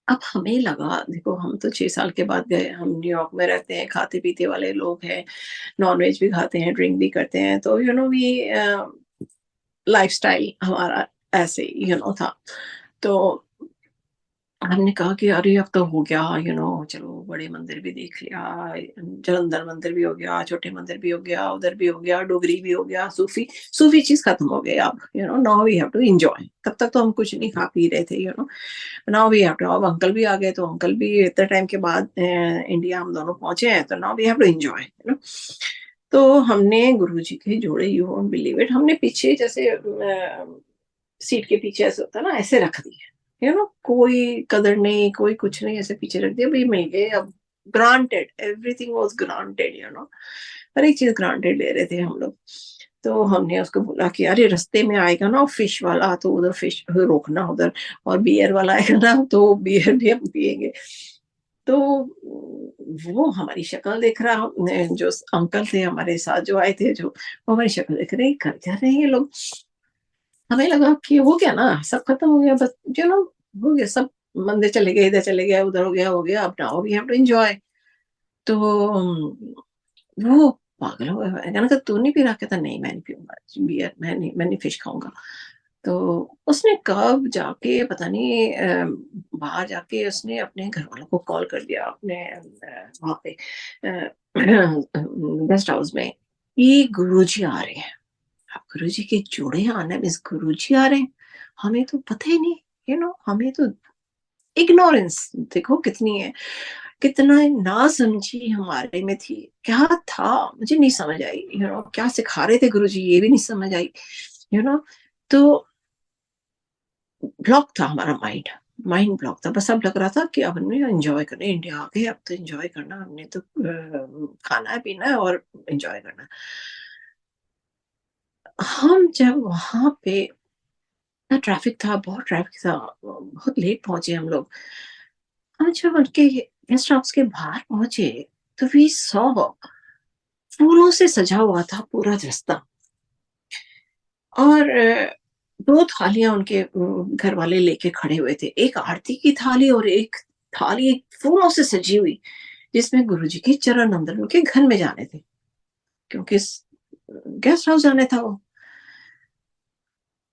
अब हमें लगा, देखो हम तो 6 साल के बाद गए, हम न्यूयॉर्क में रहते हैं, खाते-पीते वाले लोग हैं, नॉन-वेज भी खाते हैं, ड्रिंक भी करते हैं, तो लाइफ़स्टाइल हमारा ऐसे था। तो हमने कहा कि अरे अब तो हो गया, चलो बड़े मंदिर भी देख लिया, जलंधर मंदिर भी हो गया, छोटे मंदिर भी हो गया, उधर भी हो गया, डोगरी भी हो गया, सूफी सूफी चीज़ खत्म हो गई अब, now we have to enjoy. तब तक तो हम कुछ नहीं खा पी रहे थे, नाउ वी हैव टू। अब अंकल भी आ गए, तो अंकल भी इतने टाइम के बाद इंडिया हम दोनों पहुँचे हैं, तो now we have to enjoy, तो हमने गुरुजी के जोड़े, यू वोंट बिलीव इट, हमने पीछे जैसे सीट के पीछे ऐसे होता है ना, ऐसे रख दिए, कोई कदर नहीं, कोई कुछ नहीं, ऐसे पीछे रख दिया, भई मिल गए अब, ग्रांटेड, एवरीथिंग वाज़ ग्रांटेड, हर एक चीज़ ग्रांटेड ले रहे थे हम लोग। तो हमने उसको बोला कि अरे रास्ते में आएगा ना फिश वाला, तो उधर फिश रोकना उधर, और बियर वाला आएगा ना, तो बियर भी हम पिएँगे। तो वो हमारी शक्ल देख रहा, जो अंकल थे हमारे साथ जो आए थे, जो वो हमारी शक्ल देख रहे हैं, कर क्या रहे हैं ये लोग? हमें लगा कि हो गया ना, सब खत्म हो गया, बस हो गया सब, मंदिर चले गए, इधर चले गए, उधर हो गया, अब now we have to enjoy. तो वो पागल हो गया, मैंने कहा, "तू नहीं पी रहा?" कहता, "नहीं, मैं नहीं पीऊँगा बियर, मैं नहीं फिश खाऊँगा।" तो उसने कब जाके पता नहीं, बाहर जाके उसने अपने घरवालों को कॉल कर दिया, अपने वहाँ पे गेस्ट हाउस में, कि गुरुजी आ रहे हैं। अब गुरुजी के जोड़े आना मीन्स गुरुजी आ रहे हैं। हमें तो पता ही नहीं, हमें तो इग्नोरेंस देखो कितनी है। कितना ना समझी हमारे में थी, क्या था मुझे नहीं समझ आई, क्या सिखा रहे थे गुरुजी ये भी नहीं समझ आई, यू नो तो ब्लॉक था हमारा माइंड, माइंड ब्लॉक था। बस अब लग रहा था कि अब हमने एंजॉय करना है, इंडिया आ गए अब तो एंजॉय करना, हमने तो खाना है पीना है और एंजॉय करना है। हम जब वहां पे ट्रैफिक था, बहुत ट्रैफिक था, बहुत लेट पहुंचे हम लोग। हम जब उनके गेस्ट हाउस के बाहर पहुंचे तो वी सॉ फूलों से सजा हुआ था पूरा रास्ता, और दो थालियां उनके घर वाले लेके खड़े हुए थे, एक आरती की थाली और एक थाली फूलों से सजी हुई जिसमें गुरुजी के चरण अंदर उनके घर में जाने थे, क्योंकि गेस्ट हाउस जाने था वो।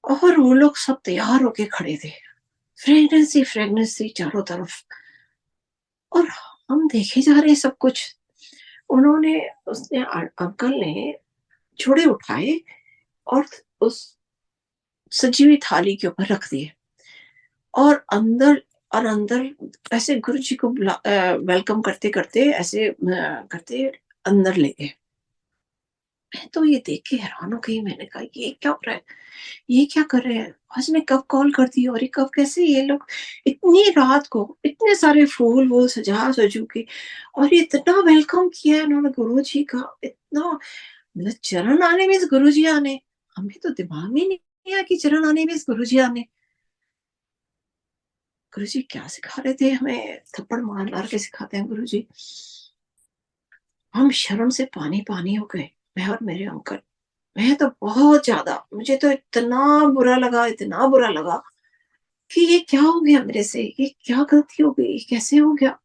और वो लोग सब तैयार होके खड़े थे, फ्रेगनेंस ही चारों तरफ, और हम देखे जा रहे हैं सब कुछ। उन्होंने उसने अंकल ने जोड़े उठाए और उस सजी हुई थाली के ऊपर रख दिए, और अंदर ऐसे गुरु जी को वेलकम करते करते ऐसे करते अंदर ले गए। मैं तो ये देख के हैरान हो गई, मैंने कहा ये क्या हो रहा है, ये क्या कर रहे हैं, आज ने कब कॉल कर दी और ये कब कैसे ये लोग इतनी रात को इतने सारे फूल वूल सजू के, और इतना वेलकम किया है उन्होंने गुरु जी का, इतना मतलब चरण आने में गुरु जी आने, हमें तो दिमाग में नहीं आया कि चरण आने में गुरु जी आने। गुरु जी क्या सिखा रहे थे हमें, थप्पड़ मार मार के सिखाते हैं गुरु जी। हम शर्म से पानी पानी हो गए, मैं और मेरे अंकल। मैं तो बहुत ज्यादा, मुझे तो इतना बुरा लगा, इतना बुरा लगा कि ये क्या हो गया मेरे से, ये क्या गलती हो गई, कैसे हो गया।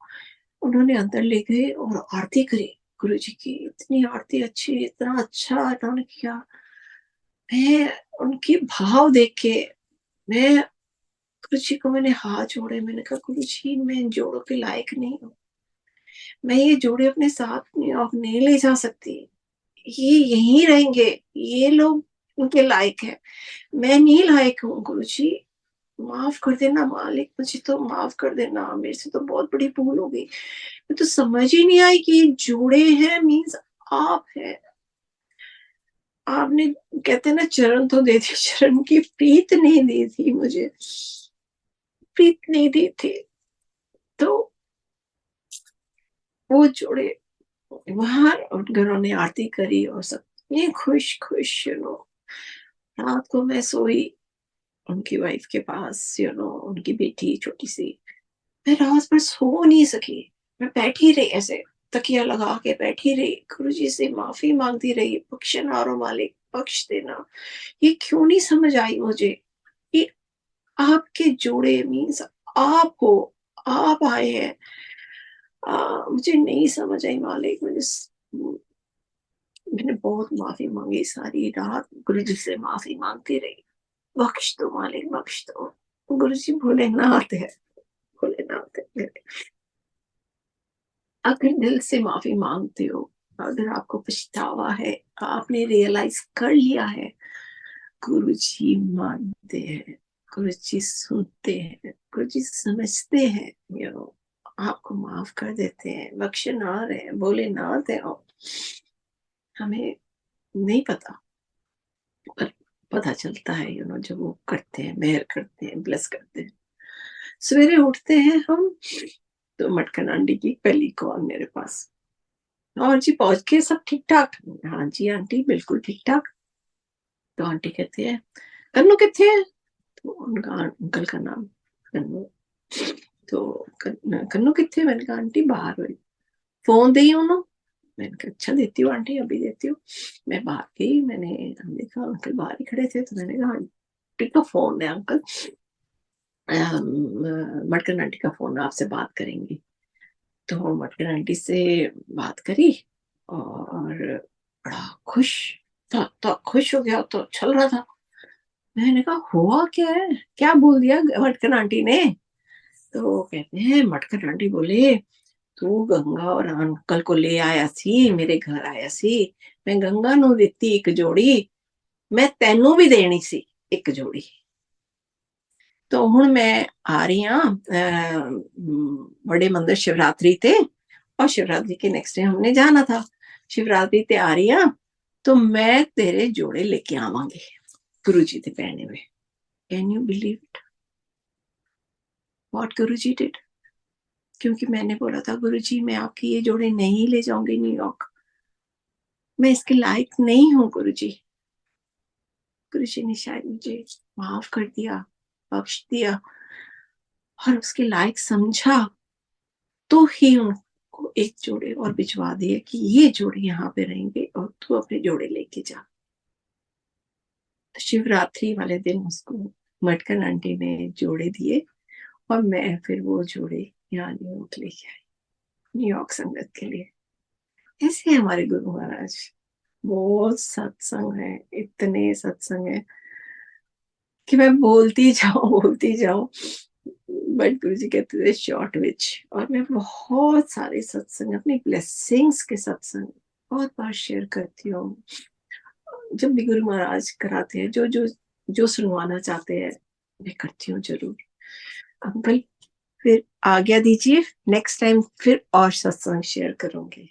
उन्होंने अंदर ले गए और आरती करी गुरु जी की, इतनी आरती अच्छी, इतना अच्छा उन्होंने किया। मैं उनकी भाव देख के, मैं गुरु जी को मैंने हाथ जोड़े, मैंने कहा गुरु जी मैं इन जोड़ों के लायक नहीं हूँ, मैं ये जोड़े अपने साथ नहीं ले जा सकती, ये यहीं रहेंगे, ये लोग उनके लायक है, मैं नहीं लायक हूँ गुरु जी, माफ कर देना मालिक, मुझे तो माफ कर देना, मेरे से तो बहुत बड़ी भूल हो गई, मैं तो समझ ही नहीं आई कि जोड़े हैं मीन्स आप है, आपने कहते ना चरण तो दे दी, चरण की प्रीत नहीं दी थी मुझे, प्रीत नहीं दी थी। तो वो जोड़े वहां घरों ने आरती करी और सब ये खुश खुश रात को मैं सोई उनकी वाइफ के पास, उनकी बेटी छोटी सी, मैं रात भर सो नहीं सकी, मैं बैठी रही ऐसे तकिया लगा के बैठी रही, गुरु जी से माफी मांगती रही, बख्शना और मालिक बख्श देना, ये क्यों नहीं समझ आई मुझे कि आपके जोड़े मीन्स आप हो, आप आए हैं, मुझे नहीं समझ आई मालिक, मैंने बहुत माफी मांगी, सारी रात गुरु जी से माफी मांगती रही, बख्श दो मालिक बख्श दो, गुरु जी भोलेनाथ है, भोलेनाथ है मेरे। अगर दिल से माफी मांगते हो, अगर आपको पछतावा है, आपने रियलाइज कर लिया है, गुरु जी मानते हैं, गुरु जी सुनते हैं, गुरु जी समझते हैं, आपको माफ कर देते हैं, बख्शनार है, भोलेनाथ है। और हमें नहीं पता, पर पता चलता है जब वो करते हैं, मेहर करते हैं, ब्लेस करते हैं। सवेरे उठते हैं हम तो मटकन आंटी की पहली कॉल मेरे पास, और जी पहुंच के सब ठीक ठाक, हाँ जी आंटी बिल्कुल ठीक ठाक। तो आंटी कहती है कन्नू कितने है, तो उनका अंकल का नाम कन्नू, तो कन्नू कितने, मैंने कहा आंटी बाहर हुई, फोन दी उन्होंने, मैंने कहा अच्छा देती हूँ आंटी अभी देती हूँ। मैं बाहर गई, मैंने देखा अंकल बाहर ही खड़े थे, तो मैंने कहा आंटी का फोन है अंकल, मटकन आंटी का फोन, आपसे बात करेंगी। तो मटकन आंटी से बात करी, और बड़ा खुश था, तो खुश हो गया, तो चल रहा था। मैंने कहा हुआ क्या है, क्या बोल दिया मटकन आंटी ने। तो कहते हैं मटकन आंटी बोले तू गंगा और अंकल को ले आया सी, मेरे घर आया सी, मैं गंगा नू दिती एक जोड़ी, मैं तेनू भी देनी सी एक जोड़ी। तो हुण मैं आ रही हाँ बड़े मंदिर शिवरात्रि ते, और शिवरात्रि के नेक्स्ट डे हमने जाना था। शिवरात्रि ते आ रही हाँ, तो मैं तेरे जोड़े लेके आवांगी गुरु जी दे पहने हुए। Can you believe it what Guru ji did? क्योंकि मैंने बोला था गुरु जी मैं आपके ये जोड़े नहीं ले जाऊंगी न्यूयॉर्क, मैं इसके लायक नहीं हूँ गुरु जी। गुरु जी ने शायद मुझे माफ कर दिया, बख्श दिया, और उसके लायक समझा, तो ही उनको एक जोड़े और भिजवा दिए कि ये जोड़े यहाँ पे रहेंगे और तू अपने जोड़े लेके जा। तो शिवरात्रि वाले दिन उसको मटकन आंटी ने जोड़े दिए, और मैं फिर वो जोड़े यहाँ न्यूयॉर्क लेके आई, न्यूयॉर्क संगत के लिए। ऐसे हमारे गुरु महाराज, बहुत सत्संग है, इतने सत्संग है कि मैं बोलती जाऊं, बट गुरु जी कहते थे शॉर्ट विच। और मैं बहुत सारे सत्संग, अपनी ब्लेसिंग्स के सत्संग बहुत बार शेयर करती हूँ। जब भी गुरु महाराज कराते हैं, जो जो जो सुनवाना चाहते हैं मैं करती हूँ जरूर। अंकल फिर आज्ञा दीजिए, नेक्स्ट टाइम फिर और सत्संग शेयर करूंगी।